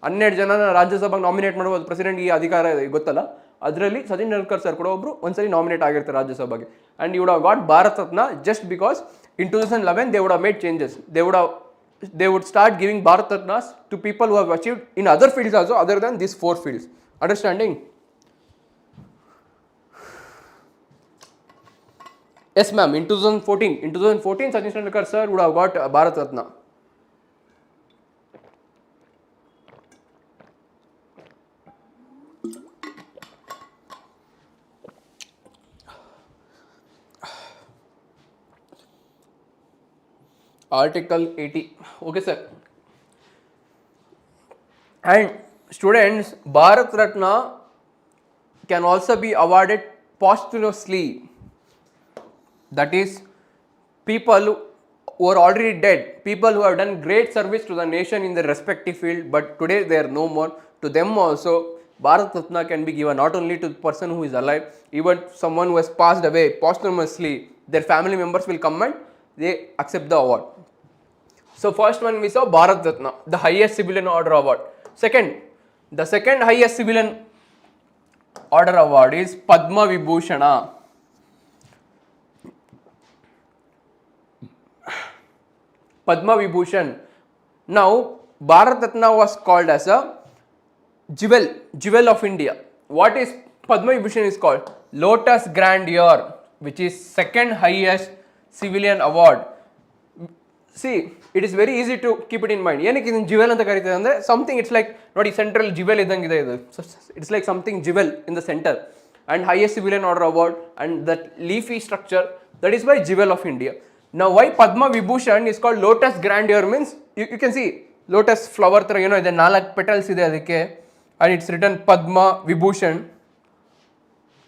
12 ಜನನ ರಾಜ್ಯ ಸಭೆಗೆ nominate ಮಾಡಬಹುದು. ಪ್ರೆಸಿಡೆಂಟ್ಗೆ ಈ ಅಧಿಕಾರ ಗೊತ್ತಲ್ಲ, ಅದರಲ್ಲಿ Sachin Tendulkar sir ಕೂಡ ಒಬ್ರು ಒಂದ್ಸರಿ ನಾಮಿನೇಟ್ ಆಗಿರ್ತಾರೆ ರಾಜ್ಯ ಸಭೆಗೆ. And you would have got Bharat Ratna just because in 2011 they would have made changes. They would start giving Bharat Ratnas to people who have achieved in other fields also other than these four fields. Understanding? Yes ma'am, in 2014 Sachin Tendulkar sir would have got Bharat Ratna. Article 80. Okay sir. And students, Bharat Ratna can also be awarded posthumously. That is, people who are already dead, people who have done great service to the nation in their respective field, but today they are no more. To them also, Bharat Ratna can be given not only to the person who is alive, even someone who has passed away posthumously. Their family members will come and they accept the award. So first one we saw Bharat Ratna, the highest civilian order award. The second highest civilian order award is Padma Vibhushana. Padma Vibhushan. Now Bharat Ratna was called as a jewel of India. What is Padma Vibhushan is called? Lotus Grandeur, which is second highest civilian award. See, it is very easy to keep it in mind. ಏನಕ್ಕೆ ಇದನ್ನು jewel ಅಂತ ಕರೀತಾರೆ ಅಂದರೆ, something it's like ನೋಡಿ central jewel ಇದ್ದಂಗಿದೆ ಇದು. It's like something jewel in the center and highest civilian order award and that leafy structure, that is why jewel of India. Now why Padma Vibhushan is called Lotus Grandeur means you can see lotus flower ತರ ಏನೋ ಇದೆ, 4 petals ಇದೆ ಅದಕ್ಕೆ, and it's written Padma Vibhushan.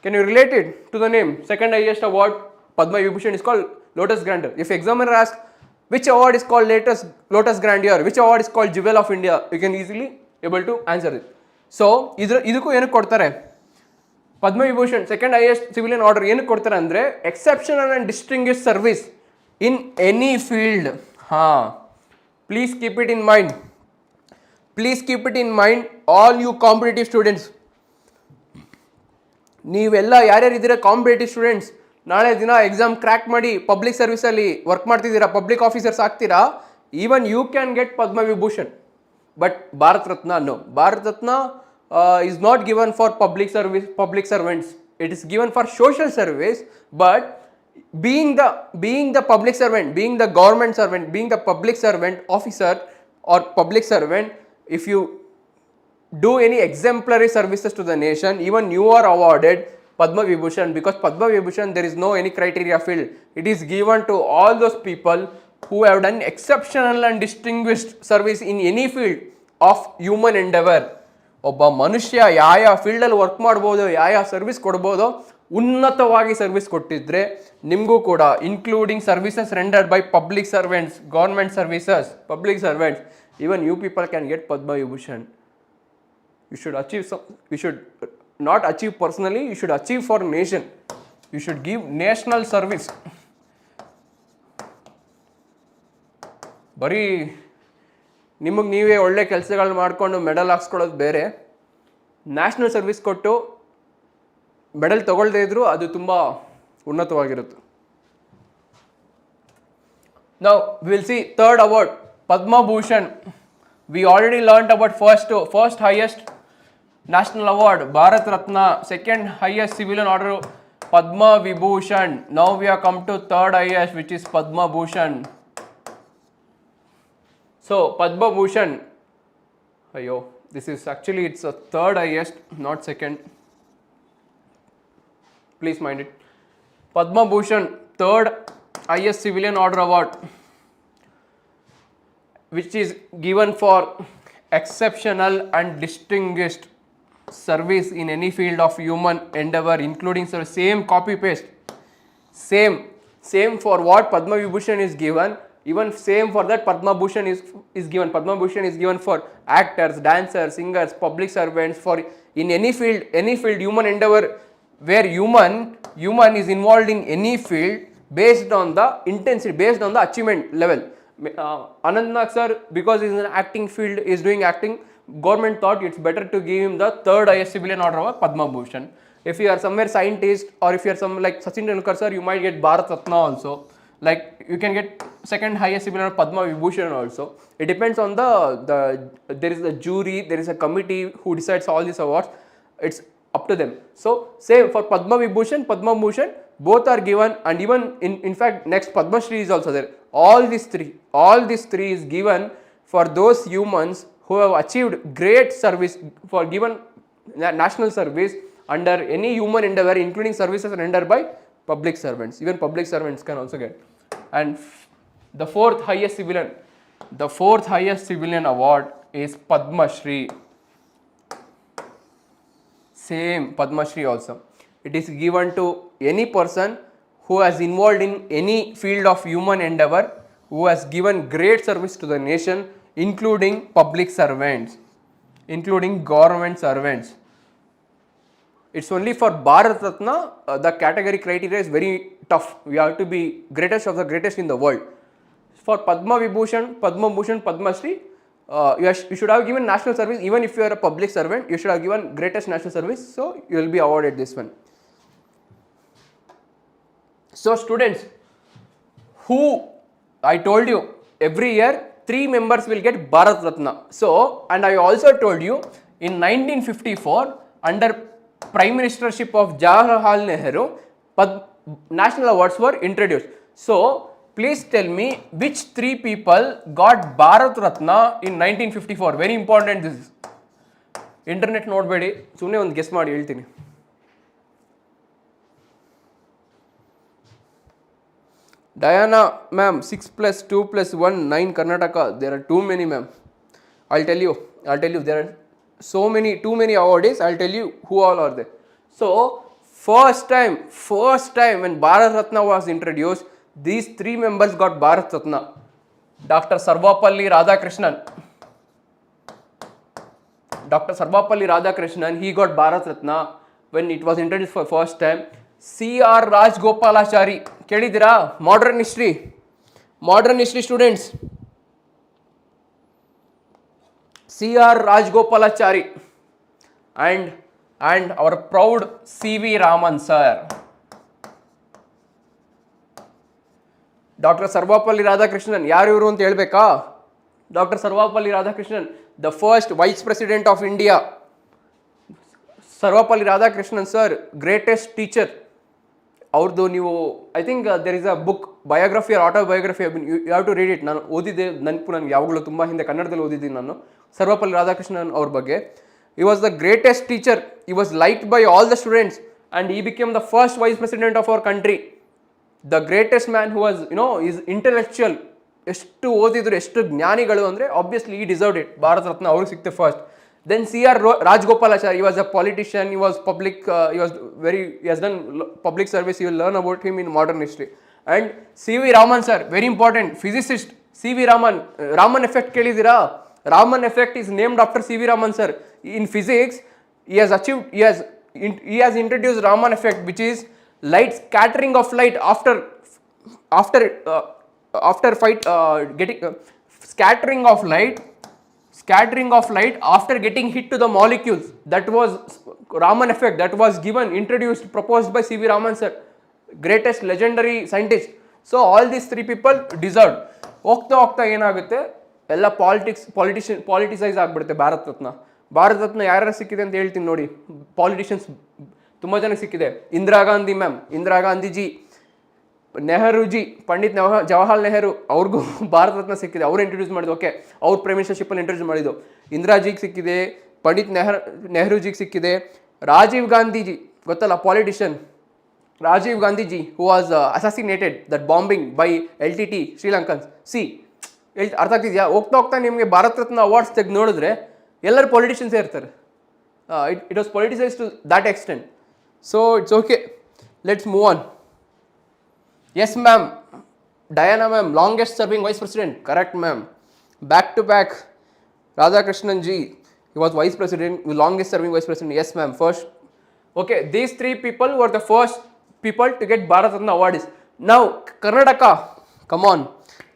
Can you relate it to the name? Second highest award Padma Vibhushan is called Lotus Grandeur. If examiner asks which award is called Lotus Grandeur, which award is called Jewel of India, you can easily able to answer it. So ಇದಕ್ಕೂ ಏನಕ್ಕೆ ಕೊಡ್ತಾರೆ Padma Vibhushan second highest civilian order ಏನಕ್ಕೆ ಕೊಡ್ತಾರೆ ಅಂದರೆ exceptional and distinguish service in any field. Please keep it in mind. All you competitive students, ನೀವೆಲ್ಲ ಯಾರ್ಯಾರು ಇದ್ದೀರಾ competitive students, ನಾಳೆ ದಿನ ಎಕ್ಸಾಮ್ ಕ್ರ್ಯಾಕ್ ಮಾಡಿ ಪಬ್ಲಿಕ್ ಸರ್ವಿಸಲ್ಲಿ ವರ್ಕ್ ಮಾಡ್ತಿದ್ದೀರಾ, ಪಬ್ಲಿಕ್ ಆಫೀಸರ್ಸ್ ಆಗ್ತೀರಾ, even you can get Padma Vibhushan. But Bharat Ratna no. Bharat Ratna is not given for public servants. It is given for social service. But being the public servant, being the government servant, being the public servant officer or public servant, if you do any exemplary services to the nation, even you are awarded Padma Vibhushan, because Padma Vibhushan there is no any criteria filled. It is given to all those people who have done exceptional and distinguished service in any field of human endeavor. ಒಬ್ಬ ಮನುಷ್ಯ ಯಾವ ಫೀಲ್ಡಲ್ಲಿ work ಮಾಡ್ಬೋದು, ಯಾವ service ಕೊಡ್ಬೋದು, ಉನ್ನತವಾಗಿ service ಕೊಟ್ಟಿದ್ರೆ ನಿಮಗೂ ಕೂಡ including services rendered by public servants, government services, public servants, even you people can get Padma Vibhushan. You should achieve some, you should not achieve personally, you should achieve for nation. You should give national service. ಬರೀ ನಿಮಗೆ ನೀವೇ ಒಳ್ಳೆ ಕೆಲಸಗಳು ಮಾಡಿಕೊಂಡು medal ಹಾಕ್ಸ್ಕೊಳ್ಳೋದು ಬೇರೆ, national service ಕೊಟ್ಟು medal ತೊಗೊಳ್ದೇ ಇದ್ರೂ ಅದು ತುಂಬ ಉನ್ನತವಾಗಿರುತ್ತೆ. Now we will see third award, Padma Bhushan. We already learnt about first highest national award, Bharat Ratna, second highest civilian order, Padma Vibhushan. Now we have come to third highest, which is Padma Bhushan. So Padma Bhushan, this is actually, it's a third highest, not second. Please mind it. Padma Bhushan, third highest civilian order award, which is given for exceptional and distinguished service in any field of human endeavor, including same copy paste, same for what Padma Vibhushan is given, even same for that Padma Bhushan is given. Padma Bhushan is given for actors, dancers, singers, public servants, for in any field human endeavor where human is involved in any field based on the intensity, based on the achievement level. Anantnag sir, because he is in an acting field, is doing acting, government thought it's better to give him the third highest civilian order of Padma Bhushan. If you are somewhere scientist, or if you are some like Sachin Tendulkar sir, you might get Bharat Ratna also. Like you can get second highest civilian order Padma Vibhushan also. It depends on there is a jury, there is a committee who decides all these awards. It's up to them. So same for Padma Vibhushan, Padma Bhushan, both are given, and even in fact next Padma Shri is also there. All these three is given for those humans who have achieved great service, for given national service under any human endeavor, including services rendered by public servants. Even public servants can also get. And the fourth highest civilian award is Padma Shri. Same Padma Shri also. It is given to any person who has involved in any field of human endeavor, who has given great service to the nation, including public servants, including government servants. It's only for Bharat Ratna, the category criteria is very tough. We have to be greatest of the greatest in the world. For Padma Vibhushan, Padma Bhushan, Padma Shri, you should have given national service. Even if you are a public servant, you should have given greatest national service, so you will be awarded this one. So students, who I told you every year 3 members will get Bharat Ratna. So, and I also told you in 1954 under Prime Ministership of Jawaharlal Nehru, national awards were introduced. So please tell me which 3 people got Bharat Ratna in 1954. Very important this is. Internet ನೋಡಬೇಡಿ, ಸುಮ್ಮನೆ ಒಂದು guess ಮಾಡಿ ಹೇಳ್ತೀನಿ. Diana ma'am, 6 plus 2 plus 1, 9 Karnataka. There are too many ma'am. I'll tell you there are so many, too many awardees. I'll tell you who all are there. So first time when Bharat Ratna was introduced, these 3 members got Bharat Ratna. Dr. Sarvapalli Radhakrishnan, he got Bharat Ratna when it was introduced for first time. C.R. Rajgopalachari, ಕೇಳಿದ್ದೀರಾ? Modern history students. C.R. Rajgopalachari and our proud C.V. Raman sir. Dr. Sarvapalli Radhakrishnan, ಯಾರು ಇವರು ಅಂತ ಹೇಳ್ಬೇಕಾ? Dr. Sarvapalli Radhakrishnan, the first vice president of India. Sarvapalli Radhakrishnan sir, greatest teacher. ಅವ್ರದ್ದು ನೀವು, I think there is a book biography or autobiography you have to read it. ನಾನು ಓದಿದ್ದೆ, ನನಗೆ ಯಾವಾಗಲೂ ತುಂಬ ಹಿಂದೆ ಕನ್ನಡದಲ್ಲಿ ಓದಿದ್ದೀನಿ ನಾನು ಸರ್ವಪಲ್ಲಿ ರಾಧಾಕೃಷ್ಣನ್ ಅವ್ರ ಬಗ್ಗೆ. He was the greatest teacher. He was liked by all the students and he became the first vice president of our country. The greatest man who was, is intellectual. ಎಷ್ಟು ಓದಿದ್ರು, ಎಷ್ಟು ಜ್ಞಾನಿಗಳು ಅಂದರೆ ಆಬ್ವಿಯಸ್ಲಿ ಈ ಡಿಸರ್ವ್ಡ್ ಇಟ್. ಭಾರತ ರತ್ನ ಅವ್ರಿಗೆ ಸಿಕ್ತೆ first. Then C.R. Rajgopalachari, he was a politician, he was public, he has done public service. You will learn about him in modern history. And C.V. Raman sir, very important, physicist. C.V. Raman, Raman effect ಕೇಳಿದ್ದೀರಾ? Raman effect is named after C.V. Raman sir. In physics, he has introduced Raman effect, which is light scattering of light after scattering of light after getting hit to the molecules. That was Raman effect. That was introduced, proposed by C.V. Raman sir, greatest legendary scientist. So all these three people deserved. ಹೋಗ್ತಾ ಏನಾಗುತ್ತೆ, ಎಲ್ಲ ಪಾಲಿಟಿಸೈಸ್ ಆಗಿಬಿಡುತ್ತೆ ಭಾರತ ರತ್ನ ಯಾರ್ಯಾರು ಸಿಕ್ಕಿದೆ ಅಂತ ಹೇಳ್ತೀನಿ ನೋಡಿ. Politicians ತುಂಬ ಜನಕ್ಕೆ ಸಿಕ್ಕಿದೆ. ಇಂದಿರಾ ಗಾಂಧಿ ಮ್ಯಾಮ್, ಇಂದಿರಾ ಗಾಂಧೀಜಿ, ನೆಹರೂಜಿ, ಪಂಡಿತ್ ಜವಾಹರ್ಲಾಲ್ ನೆಹರು, ಅವ್ರಿಗೂ ಭಾರತ ರತ್ನ ಸಿಕ್ಕಿದೆ. ಅವ್ರು ಇಂಟ್ರೊಡ್ಯೂಸ್ ಮಾಡಿದ್ದು. ಓಕೆ, ಅವ್ರ ಪ್ರೈಮ್ ಮಿನಿಸ್ಟರ್ಶಿಪ್ಪಲ್ಲಿ ಇಂಟ್ರೊಡ್ಯೂಸ್ ಮಾಡಿದ್ದು. ಇಂದಿರಾಜಿಗೆ ಸಿಕ್ಕಿದೆ, ಪಂಡಿತ್ ನೆಹರೂಜಿಗೆ ಸಿಕ್ಕಿದೆ. ರಾಜೀವ್ ಗಾಂಧೀಜಿ ಗೊತ್ತಲ್ಲ, politician. Rajiv Gandhiji who was assassinated, that bombing by LTT Sri Lankans. ಅರ್ಥ ಆಗ್ತಿದ್ಯಾ? ಹೋಗ್ತಾ ನಿಮಗೆ ಭಾರತ ರತ್ನ ಅವಾರ್ಡ್ಸ್ ತೆಗೆದು ನೋಡಿದ್ರೆ ಎಲ್ಲರೂ ಪೊಲಿಟಿಷಿಯನ್ಸೇ ಇರ್ತಾರೆ. It was politicise to that extent. So it's okay, let's move on. Yes ma'am, Diana ma'am, longest serving vice president. Correct ma'am. Back to back, Radhakrishnan ji, he was vice president, longest serving vice president. Yes ma'am, first. Okay, these three people were the first people to get Bharat Ratna award. Now Karnataka, come on,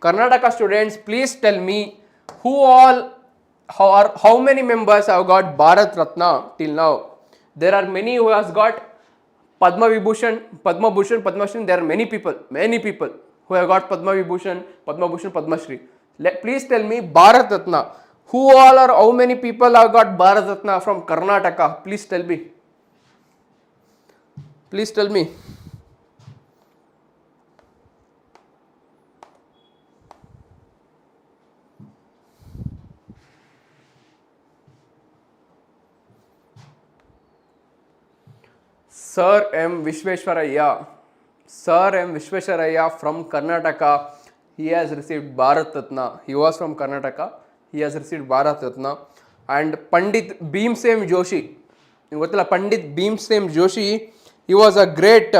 Karnataka students, please tell me how many members have got Bharat Ratna till now. There are many who has got Padma Vibhushan, Padma Shri. There are many people who have got Padma Vibhushan, Padma Shri. Please tell me Bharat Ratna. How many people have got Bharat Ratna from Karnataka? Please tell me. Sir M. Vishveshwaraya from Karnataka. He has received Bharat Ratna. He was from Karnataka. He has received Bharat Ratna. And Pandit Bhimsen Joshi. Pandit Bhimsen Joshi, he was a great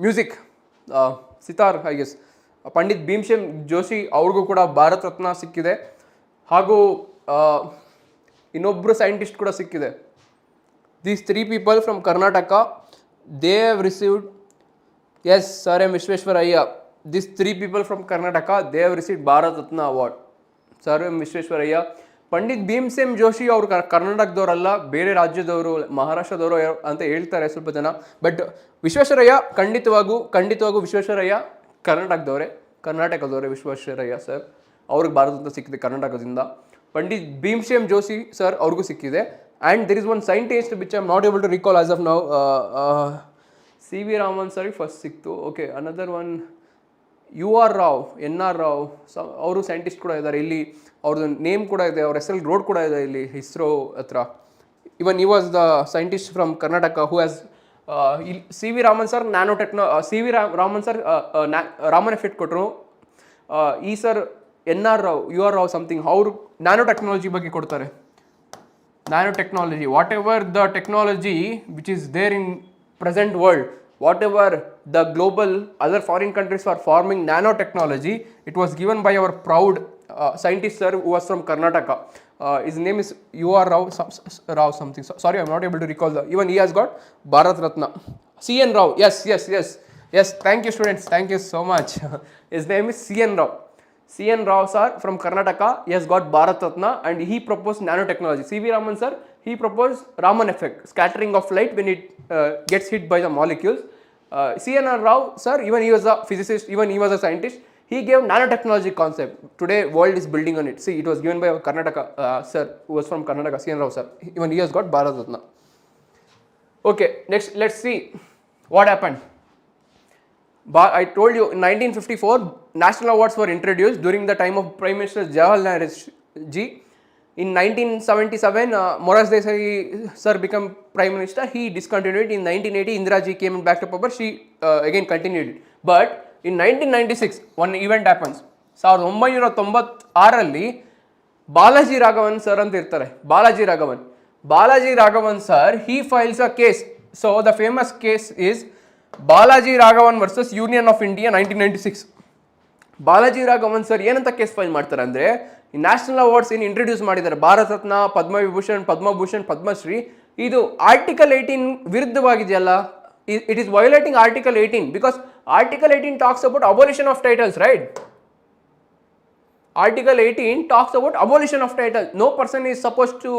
music, sitar, I guess. Pandit Bhimsen Joshi, ಅವ್ರಿಗೂ ಕೂಡ ಭಾರತ್ ರತ್ನ ಸಿಕ್ಕಿದೆ. ಹಾಗೂ ಇನ್ನೊಬ್ಬರು scientist ಕೂಡ ಸಿಕ್ಕಿದೆ. These three people from Karnataka, they have received, yes, Sir M. Vishveshwaraya. These three people from Karnataka, they have received Bharat Ratna award. Sir M. Vishveshwaraya. Pandit Bhimsen Joshi ಅವರು ಕರ್ನಾಟಕದವರಲ್ಲ, ಬೇರೆ ರಾಜ್ಯದವರು, ಮಹಾರಾಷ್ಟ್ರದವರು ಅಂತ ಹೇಳ್ತಾರೆ ಸ್ವಲ್ಪ ಜನ. ಬಟ್ ವಿಶ್ವೇಶ್ವರಯ್ಯ ಖಂಡಿತವಾಗೂ ವಿಶ್ವೇಶ್ವರಯ್ಯ ಕರ್ನಾಟಕದವರೇ ವಿಶ್ವೇಶ್ವರಯ್ಯ ಸರ್. ಅವ್ರಿಗೆ ಭಾರತ ರತ್ನ ಸಿಕ್ಕಿದೆ ಕರ್ನಾಟಕದಿಂದ. ಪಂಡಿತ್ ಭೀಮ್ಸೇನ್ ಜೋಶಿ ಸರ್ ಅವ್ರಿಗೂ ಸಿಕ್ಕಿದೆ. And there is one scientist which I am not able to recall as of now. C.V. Raman sir first siktu. Okay, another one U.R. Rao, N.R. Rao. ಅವರು ಸೈಂಟಿಸ್ಟ್ ಕೂಡ ಇದ್ದಾರೆ ಇಲ್ಲಿ. ಅವ್ರದ್ದು ನೇಮ್ ಕೂಡ ಇದೆ, ಅವ್ರ ಹೆಸರಲ್ಲಿ ರೋಡ್ ಕೂಡ ಇದೆ ಇಲ್ಲಿ ಇಸ್ರೋ ಹತ್ರ. ಇವನ್ he was the scientist from Karnataka who has C.V. Raman sir C.V. Raman sir Raman effect ಕೊಟ್ಟರು. ಈ sir N.R. Rao, U.R. Rao something, ಅವರು ನ್ಯಾನೋ ಟೆಕ್ನಾಲಜಿ ಬಗ್ಗೆ ಕೊಡ್ತಾರೆ. Nanotechnology, whatever the technology which is there in present world, whatever the global other foreign countries are forming nanotechnology, it was given by our proud scientist sir who was from Karnataka. His name is U.R. Rao something. Sorry, I am not able to recall even he has got Bharat Ratna. C.N. Rao, yes, thank you students, thank you so much. His name is C.N. Rao sir from Karnataka. He has got Bharat Ratna and he proposed nanotechnology. C.V. Raman sir, he proposed Raman effect, scattering of light when it gets hit by the molecules. C.N. Rao sir, even he was a physicist, even he was a scientist. He gave nanotechnology concept. Today world is building on it. See, it was given by Karnataka sir who was from Karnataka, C.N. Rao sir. Even he has got Bharat Ratna. Okay, next let's see what happened. I told you in 1954 national awards were introduced during the time of Prime Minister Jawaharlal Nehru. In 1977, Morarji Desai sir became Prime Minister. He discontinued. In 1980, Indira ji came back to power. She again continued it. But in 1996, one event happens. 1996ರಲ್ಲಿ Balaji Raghavan sir ಅಂತ ಇರ್ತಾರೆ. Balaji Raghavan sir, he files a case. So the famous case is Balaji Raghavan versus union of India 1996. Balaji Raghavan sir ಏನಂತ case file ಮಾಡ್ತಾರೆ ಅಂದರೆ, ಈ national awards ಏನು introduce ಮಾಡಿದ್ದಾರೆ, ಭಾರತ ರತ್ನ, ಪದ್ಮವಿಭೂಷಣ್, ಪದ್ಮಭೂಷಣ್, ಪದ್ಮಶ್ರೀ, ಇದು ಆರ್ಟಿಕಲ್ 18 ವಿರುದ್ಧವಾಗಿದೆಯಲ್ಲ. It is violating article 18 because article 18 talks about abolition of titles, right? Article 18 talks about abolition of title. No person is supposed to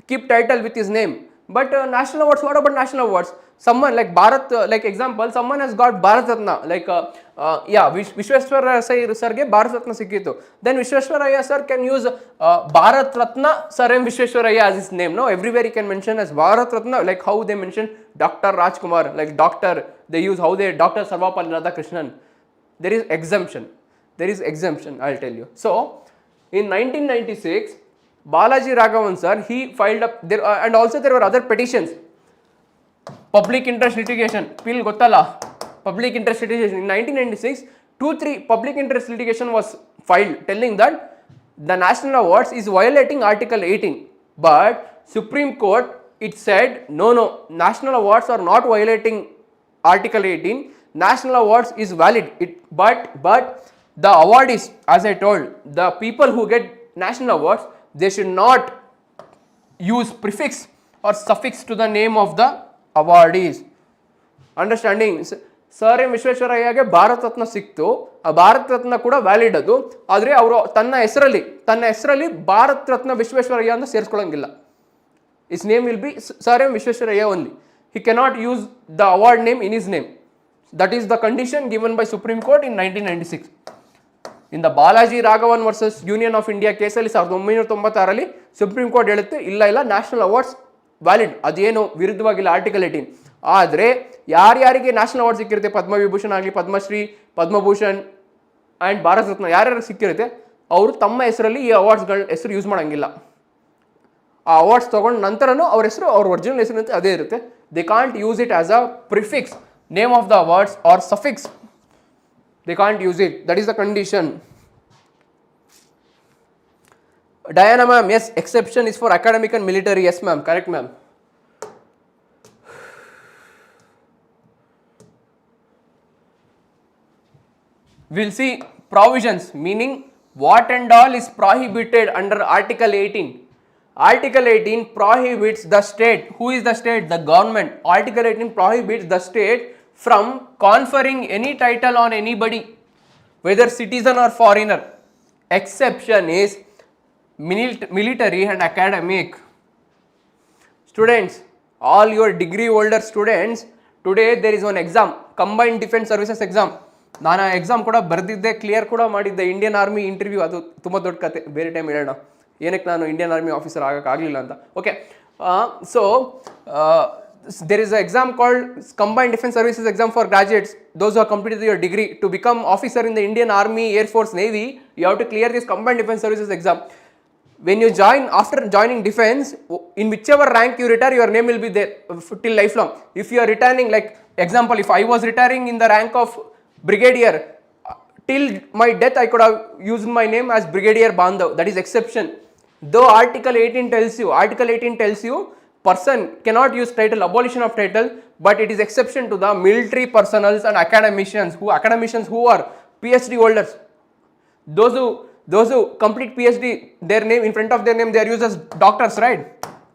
keep title with his name. But national awards, what about national awards? Someone like Bharat, like example, someone has got Bharat Ratna, like Vishweshwaraya sir ge Bharat Ratna sikkitu. Then Vishweshwaraya sir can use Bharat Ratna Sir M Vishweshwaraya as his name. No, everywhere he can mention as Bharat Ratna, like how they mention Dr. Rajkumar, like doctor, they use how they Dr. Sarvapalli Radhakrishnan. There is exemption. I'll tell you. So in 1996, Balaji Raghavan sir, he filed up there, and also there were other petitions. Public interest litigation, pill gottala, public interest litigation. In 1996, 2-3 public interest litigation was filed telling that the national awards is violating Article 18. But Supreme Court, it said no, national awards are not violating Article 18. National awards is valid. But the award is, as I told, the people who get national awards, they should not use prefix or suffix to the name of the awardees. Understanding? Sir M Vishweshwarayage Bharat Ratna ಸಿಕ್ತು, ಆ ಭಾರತ ರತ್ನ ಕೂಡ valid ಅದು. ಆದರೆ ಅವರು ತನ್ನ ಹೆಸರಲ್ಲಿ ಭಾರತ ರತ್ನ ವಿಶ್ವೇಶ್ವರಯ್ಯ ಅಂತ ಸೇರಿಸ್ಕೊಳ್ಳಂಗಿಲ್ಲ. His name will be Sir M Vishweshwaraya only. He cannot use the award name in his name. That is the condition given by Supreme Court in 1996. In the Balaji Raghavan versus Union of India ಕೇಸಲ್ಲಿ 1996ರಲ್ಲಿ supreme court ಹೇಳುತ್ತೆ ಇಲ್ಲ national awards valid, ಅದೇನು ವಿರುದ್ಧವಾಗಿಲ್ಲ article 18. ಆದರೆ ಯಾರ್ಯಾರಿಗೆ national award ಸಿಕ್ಕಿರುತ್ತೆ, Padma Vibhushan ಆಗಲಿ, Padmashri, Padma Bhushan and Bharat Ratna ಯಾರ್ಯಾರು ಸಿಕ್ಕಿರುತ್ತೆ, ಅವರು ತಮ್ಮ ಹೆಸರಲ್ಲಿ ಈ ಅವಾರ್ಡ್ಸ್ಗಳ ಹೆಸರು ಯೂಸ್ ಮಾಡೋಂಗಿಲ್ಲ. ಆ ಅವಾರ್ಡ್ಸ್ ತೊಗೊಂಡು ನಂತರನೂ ಅವ್ರ ಹೆಸರು ಅವ್ರ ಒರಿಜಿನಲ್ ಹೆಸರು ಅಂತ ಅದೇ ಇರುತ್ತೆ. They can't use it as a prefix name of the awards or suffix. They can't use it. That is the condition. Diana ma'am, yes, exception is for academic and military. Yes ma'am, correct ma'am. We'll see provisions, meaning what and all is prohibited under Article 18. Article 18 prohibits the state. Who is the state? The government. Article 18 prohibits the state from conferring any title on anybody, whether citizen or foreigner. Exception is military and academic. Students, all your degree holder students, today there is one exam, combined defense services exam. ನಾನು ಆ exam ಕೂಡ ಬರೆದಿದ್ದೆ, clear ಕೂಡ ಮಾಡಿದ್ದೆ. Indian army interview, ಅದು ತುಂಬ ದೊಡ್ಡ ಕತೆ, ಬೇರೆ ಟೈಮ್ ಹೇಳೋಣ ಏನಕ್ಕೆ ನಾನು ಇಂಡಿಯನ್ ಆರ್ಮಿ ಆಫೀಸರ್ ಆಗೋಕ್ಕಾಗಲಿಲ್ಲ ಅಂತ. Okay, so there is an exam called Combined Defense Services exam for graduates, those who have completed your degree. To become officer in the Indian Army, Air Force, Navy, you have to clear this Combined Defense Services exam. When you join, after joining defense, in whichever rank you retire, your name will be there till lifelong. If you are retiring, like example, if I was retiring in the rank of brigadier, till my death I could have used my name as Brigadier Bhandav. That is exception. Though Article 18 tells you person cannot use title, abolition of title, but it is exception to the military personnels and academicians who are PhD holders. Those who complete PhD, their name, in front of their name they are used as doctors, right?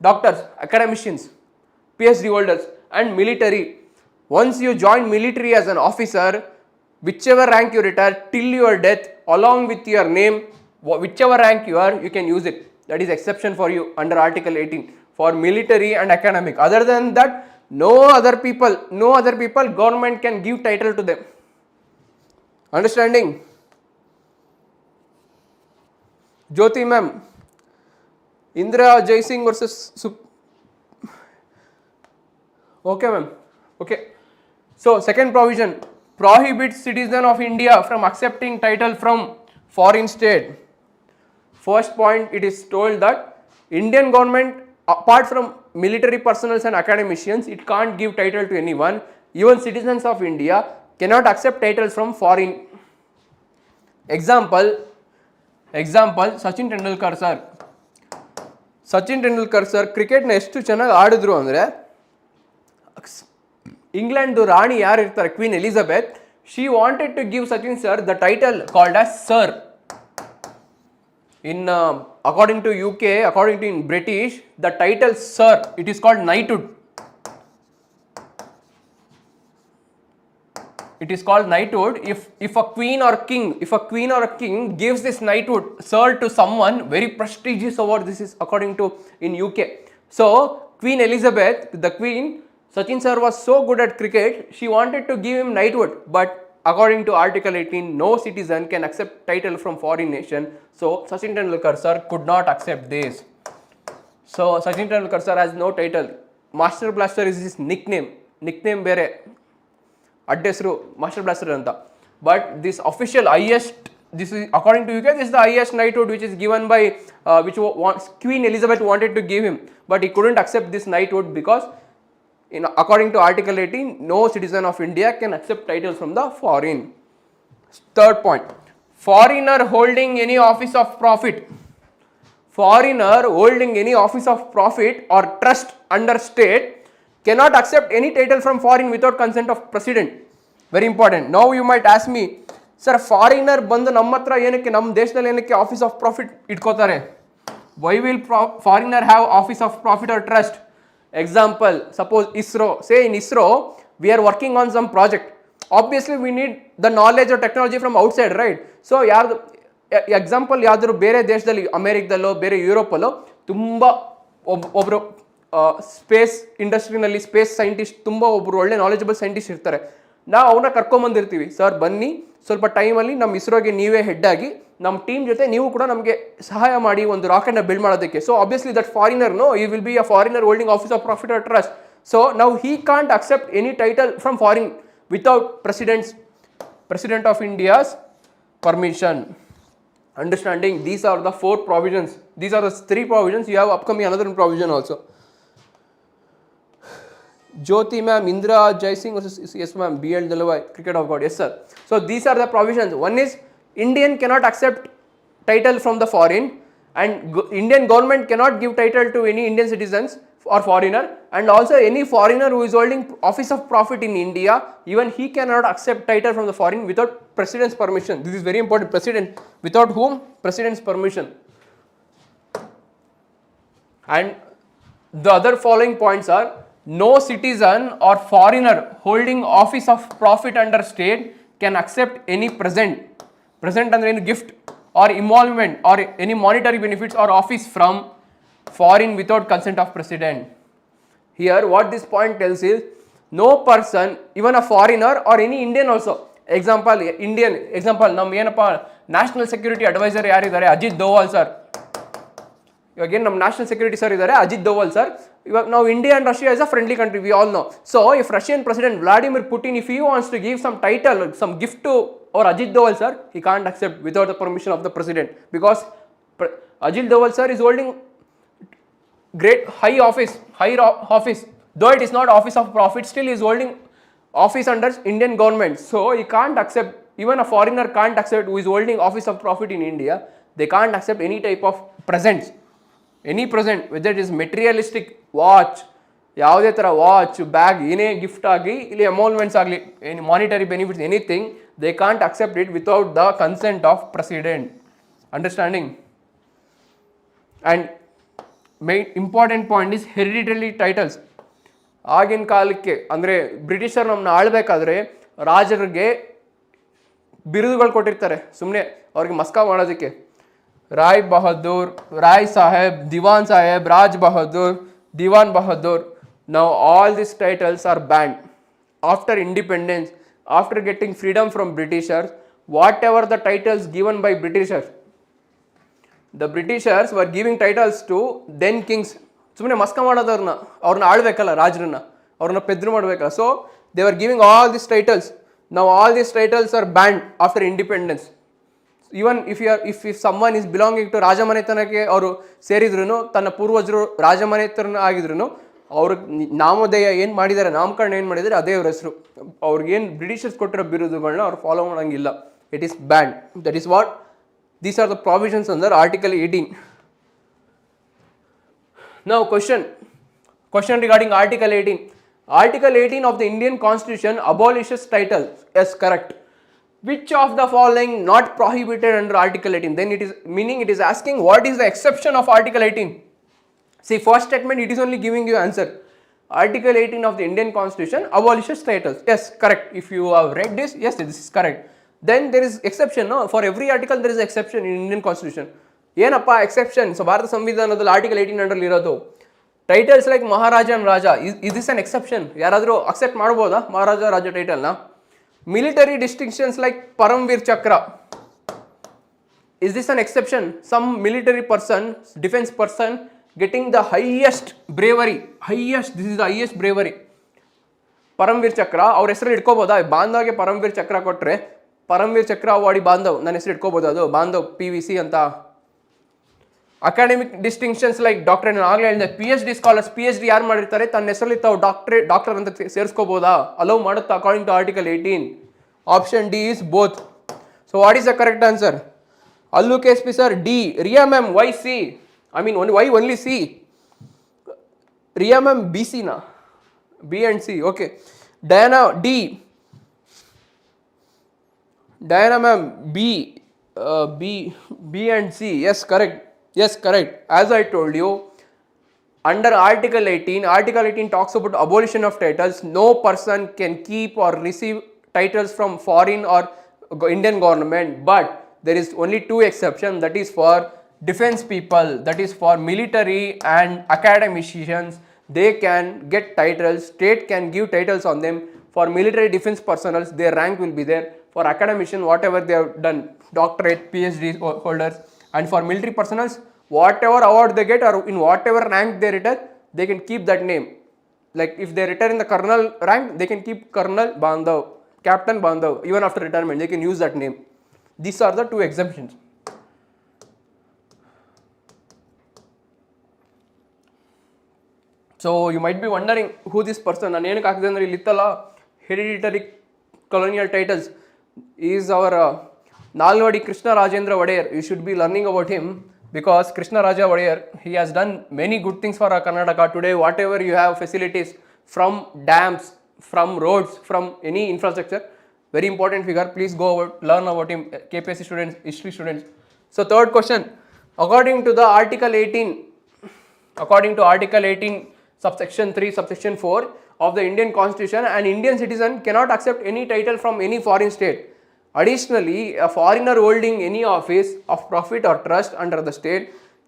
Doctors, academicians, PhD holders, and military. Once you join military as an officer, whichever rank you retire till your death, along with your name, whichever rank you are, you can use it. That is exception for you under Article 18 for military and academic. Other than that, no other people government can give title to them. Understanding? Jyoti ma'am, Indira Jaising versus okay ma'am, okay. So second provision, prohibits citizen of India from accepting title from foreign state. First point, it is told that Indian government, apart from military personnel and academicians, it can't give title to anyone. Even citizens of India cannot accept titles from foreign. Example, Sachin Tendulkar sir. Sachin Tendulkar sir cricket ನ ಎಷ್ಟು ಚೆನ್ನಾಗಿ ಆಡಿದ್ರು ಅಂದರೆ England ರಾಣಿ ಯಾರು ಇರ್ತಾರೆ queen Elizabeth, she wanted to give Sachin sir the title called as sir. In according to UK, according to in British, the title sir, it is called knighthood. It is called knighthood. If a queen or a king gives this knighthood sir to someone, very prestigious award this is according to in UK. So Queen Elizabeth, the queen, Sachin sir was so good at cricket, she wanted to give him knighthood, but according to Article 18, no citizen can accept title from foreign nation. So Sachin Tendulkar sir could not accept this. So Sachin Tendulkar sir has no title. Master Blaster is his nickname bere. ಅಡ್ಡೆಸರು master blaster ಅಂತ. But this official highest, this is according to UK, this is the highest knighthood which is given by which Queen Elizabeth wanted to give him, but he couldn't accept this knighthood because according to Article 18, no citizen of India can accept titles from the foreign. Third point, foreigner holding any office of profit or trust under state cannot accept any title from foreign without consent of president. Very important. Now you might ask me, sir, foreigner ಬಂದು ನಮ್ಮ ಹತ್ರ ಏನಕ್ಕೆ, ನಮ್ಮ ದೇಶದಲ್ಲಿ ಏನಕ್ಕೆ office of profit ಇಟ್ಕೋತಾರೆ? Why will foreigner have office of profit or trust? Example, suppose ISRO. Say in ISRO, we are working on some project. Obviously we need the knowledge or technology from outside, right? So ಯಾರ್ದು example ಯಾವ್ದಾದ್ರು ಬೇರೆ ದೇಶದಲ್ಲಿ, ಅಮೇರಿಕದಲ್ಲೋ ಬೇರೆ ಯುರೋಪಲ್ಲೋ ತುಂಬ ಒಬ್ಬರು space ಇಂಡಸ್ಟ್ರಿನಲ್ಲಿ space scientist ತುಂಬ ಒಬ್ಬರು ಒಳ್ಳೆ ನಾಲೆಜಬಲ್ ಸೈಂಟಿಸ್ಟ್ ಇರ್ತಾರೆ. ನಾವು ಅವನ್ನ ಕರ್ಕೊಂಬಂದಿರ್ತೀವಿ, ಸರ್ ಬನ್ನಿ ಸ್ವಲ್ಪ ಟೈಮಲ್ಲಿ ನಮ್ಮ ಇಸ್ರೋಗೆ ನೀವೇ ಹೆಡ್ ಆಗಿ ನಮ್ಮ ಟೀಮ್ ಜೊತೆ ನೀವು ಕೂಡ ನಮಗೆ ಸಹಾಯ ಮಾಡಿ ಒಂದು ರಾಕೆಟ್ನ ಬಿಲ್ಡ್ ಮಾಡೋದಕ್ಕೆ. ಸೊ ಆಬ್ವಿಯಸ್ಲಿ ದಟ್ ಫಾರಿನರ್ ಈ will be a foreigner holding office of profit or trust. So now he can't accept any title from foreign without president of India's permission. Understanding, these are the 4 provisions. These are the 3 provisions. You have upcoming another provision also. Jyoti ma'am, Indra Jaising, yes ma'am, BL Dalawai, cricket of God, yes sir. So these are the provisions. One is Indian cannot accept title from the foreign, and Indian government cannot give title to any Indian citizens or foreigner, and also any foreigner who is holding office of profit in India, even he cannot accept title from the foreign without president's permission. This is very important. President, without whom? President's permission. And the other following points are, no citizen or foreigner holding office of profit under state can accept any present andre any gift or emolument or any monetary benefits or office from foreign without consent of president. Here what this point tells is, no person, even a foreigner or any Indian also, example ನಮ್ಮ ಏನಪ್ಪ national security adviser ಯಾರಿದ್ದಾರೆ, Ajit Doval sir. ಇವಾಗ ಏನು ನಮ್ಮ national security sir ಇದ್ದಾರೆ, Ajit Doval sir. ಇವಾಗ ನಾವು India and Russia is a friendly country, we all know. So if Russian president Vladimir Putin, if he wants to give some title, some gift to our Ajit Doval sir, he can't accept without the permission of the president, because Ajit Doval sir is holding great high office, though it is not office of profit, still he is holding office under Indian government. So he can't accept, even a foreigner can't accept, who is holding office of profit in India, they can't accept any type of presents, any present, whether it is materialistic, watch, ಯಾವುದೇ ಥರ watch, bag, ಏನೇ gift ಆಗಲಿ, ಇಲ್ಲಿ ಅಮೌಲ್ಮೆಂಟ್ಸ್ ಆಗಲಿ, any monetary benefits, anything, they can't accept it without the consent of president. Understanding? And main important point is hereditary titles. ಆಗಿನ ಕಾಲಕ್ಕೆ ಅಂದರೆ ಬ್ರಿಟಿಷರ್ ನಮ್ಮನ್ನ ಆಳ್ಬೇಕಾದ್ರೆ ರಾಜರಿಗೆ ಬಿರುದುಗಳು ಕೊಟ್ಟಿರ್ತಾರೆ ಸುಮ್ಮನೆ ಅವ್ರಿಗೆ ಮಸ್ಕಾ ಮಾಡೋದಕ್ಕೆ. ರಾಯ್ ಬಹದ್ದೂರ್, ರಾಯ್ ಸಾಹೇಬ್, ದಿವಾನ್ ಸಾಹೇಬ್, ರಾಜ್ ಬಹದ್ದೂರ್, ದಿವಾನ್ Bahadur. Now all these titles are banned. After independence, after getting freedom from Britishers, whatever the titles given by Britishers, the Britishers were giving titles to then kings. ಸುಮ್ಮನೆ ಮಸ್ಕ ಮಾಡೋದವ್ರನ್ನ, ಅವ್ರನ್ನ ಆಳ್ಬೇಕಲ್ಲ, ರಾಜರನ್ನ ಅವ್ರನ್ನ ಪೆದ್ರು ಮಾಡಬೇಕಲ್ಲ. So they are giving all this titles. Now all these titles are banned after independence. Even if someone is belonging to ರಾಜಮನೆತನಕ್ಕೆ ಅವರು ಸೇರಿದ್ರು, ತನ್ನ ಪೂರ್ವಜರು ರಾಜಮನೆತನ ಆಗಿದ್ರು, ಅವ್ರಿಗೆ ನಾಮೋದಯ ಏನು ಮಾಡಿದ್ದಾರೆ, ನಾಮಕರಣ ಏನು ಮಾಡಿದ್ದಾರೆ ಅದೇ ಅವ್ರ ಹೆಸರು. ಅವ್ರಿಗೇನು ಬ್ರಿಟಿಷರ್ಸ್ ಕೊಟ್ಟಿರೋ ಬಿರುದುಗಳನ್ನ ಅವ್ರು ಫಾಲೋ ಮಾಡೋಂಗಿಲ್ಲ. It is ban. That is what these are the provisions under article 18. Now question regarding article 18. Article 18 of the Indian Constitution abolishes titles. Yes, correct. Which of the following not prohibited under article 18? Then it is meaning it is asking what is the exception of article 18. See, first statement it is only giving you answer. Article 18 of the Indian Constitution abolishes titles. Yes, correct. If you have read this, yes, this is correct. Then there is exception, no? For every article there is exception in Indian Constitution. ಏನಪ್ಪ exception? So Bharat ಸಂವಿಧಾನದಲ್ಲಿ article 18 under ಇರೋದು titles like maharaja and raja. Is this an exception? ಯಾರಾದರೂ accept ಮಾಡ್ಬೋದಾ ಮಹಾರಾಜ ರಾಜ ಟೈಟಲ್ನ? Military distinctions like Param Vir Chakra, is this an exception? Some military person, defence person getting the highest bravery, this is the highest bravery, Param Vir Chakra. ಅವ್ರ ಹೆಸರು ಇಟ್ಕೋಬೋದಾ? ಬಾಂಧವ್ಗೆ ಪರಮ್ವೀರ್ ಚಕ್ರ ಕೊಟ್ಟರೆ ಪರಮ್ವೀರ್ ಚಕ್ರ awardee ಬಾಂಧವ್, ನನ್ನ ಹೆಸರು ಇಟ್ಕೋಬೋದು, ಅದು ಬಾಂಧವ್ PVC ಅಂತ. ಅಕಾಡೆಮಿಕ್ ಡಿಸ್ಟಿಂಕ್ಷನ್ಸ್ ಲೈಕ್ ಡಾಕ್ಟರ್, ನಾನು ಆಗಲೇ ಹೇಳಿದೆ PhD ಸ್ಕಾಲರ್ಸ್, PhD ಯಾರು ಮಾಡಿರ್ತಾರೆ ತನ್ನ ಹೆಸರಲ್ಲಿ ತಾವು ಡಾಕ್ಟರ್ ಅಂತ ಸೇರಿಸ್ಕೋಬೋದಾ? ಅಲೌ ಮಾಡುತ್ತಾ according to article 18? Option D is both. So what is the correct answer? Allu KSP sir D. Riya ma'am why C? I mean why only C? Riya ma'am BC ನಾ? B and C, okay. Diana D. Diana ma'am B and C. Yes, correct. Yes, correct. As I told you, under Article 18 talks about abolition of titles. No person can keep or receive titles from foreign or Indian government, but there is only two exceptions. That is for defense people, that is for military and academicians. They can get titles. State can give titles on them. For military defense personnel, their rank will be there. For academician, whatever they have done, doctorate, PhD holders. And for military personnel, whatever award they get or in whatever rank they return, they can keep that name. Like if they return in the colonel rank, they can keep Colonel Bhandav, Captain Bhandav. Even after retirement, they can use that name. These are the two exemptions. So you might be wondering who this person. ನಾನು ಏನಕ್ಕೆ ಹಾಕಿದೆ ಅಂದರೆ ಇಲ್ಲಿತ್ತಲ್ಲ hereditary colonial titles. He is our Nalwadi Krishna Rajendra Vadeyar. You should be learning about him because Krishna Raja Vadeyar, he has done many good things for our Karnataka. Today, whatever you have facilities from dams, from roads, from any infrastructure, very important figure. Please go learn about him. KPSC students, history students. So third question, according to the Article 18 subsection 3 subsection 4 of the Indian Constitution, an Indian citizen cannot accept any title from any foreign state. Additionally, a foreigner holding any office of profit or trust under the state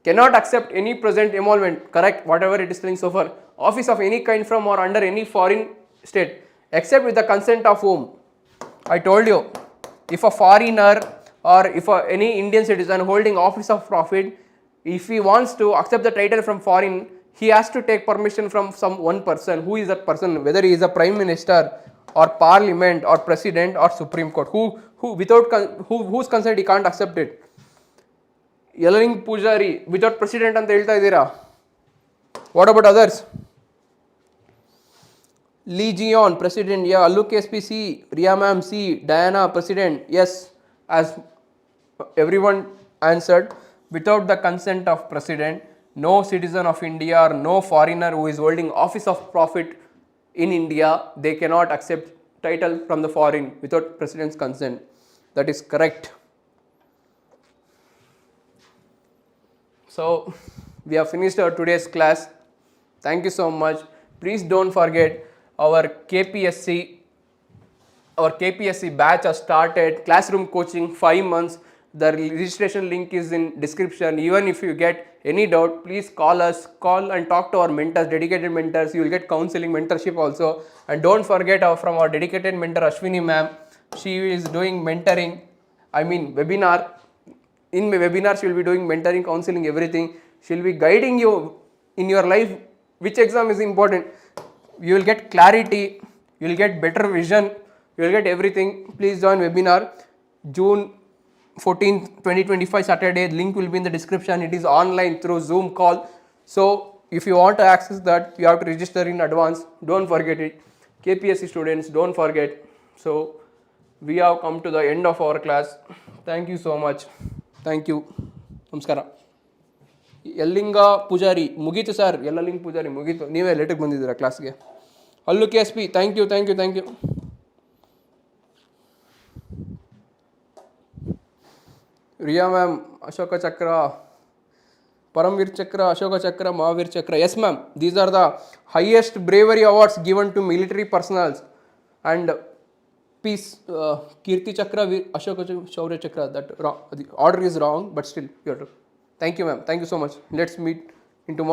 cannot accept any present emolument, correct, whatever it is telling so far, office of any kind from or under any foreign state, except with the consent of whom? I told you, if a foreigner or if any Indian citizen holding office of profit, if he wants to accept the title from foreign, he has to take permission from some one person. Who is that person? Whether he is a prime minister or parliament or president or supreme court, who without whose consent he can't accept it. Yelling Pujari without president anta helta idira. What about others? Legion president, yeah. Allu KSP C, Riya ma'am C, Diana president, yes. As everyone answered, without the consent of president, no citizen of India or no foreigner who is holding office of profit in India, they cannot accept title from the foreign without president's consent. That is correct. So we have finished our today's class. Thank you so much. Please don't forget our KPSC batch has started. Classroom coaching 5 months. The registration link is in description. Even if you get any doubt, please call us. Call and talk to our mentors, dedicated mentors. You will get counseling, mentorship also. And don't forget from our dedicated mentor Ashwini ma'am. She is doing mentoring, webinar. In webinar, she will be doing mentoring, counseling, everything. She will be guiding you in your life. Which exam is important? You will get clarity. You will get better vision. You will get everything. Please join webinar June 14th, 2025 Saturday. Link will be in the description. It is online through Zoom call. So if you want to access that, you have to register in advance. Don't forget it. KPSC students, don't forget. So we have come to the end of our class. Thank you so much. Thank you. ನಮಸ್ಕಾರ. ಯಲ್ಲಿಂಗ ಪೂಜಾರಿ ಮುಗೀತು sir. Yallalinga Poojary ಮುಗೀತು. ನೀವೇ ಲೇಟಿಗೆ ಬಂದಿದ್ದೀರಾ ಕ್ಲಾಸ್ಗೆ. Allu KSP, thank you. Riya ma'am, Ashoka Chakra, Paramvir ಚಕ್ರ, ಅಶೋಕ ಚಕ್ರ, ಮಹಾವೀರ್ ಚಕ್ರ. Yes ma'am, these are the highest bravery awards given to military personals. And peace, Kirti Chakra, Ashoka Shaurya Chakra, that wrong, the order is wrong, but still you have to. Thank you ma'am, thank you so much. Let's meet in tomorrow.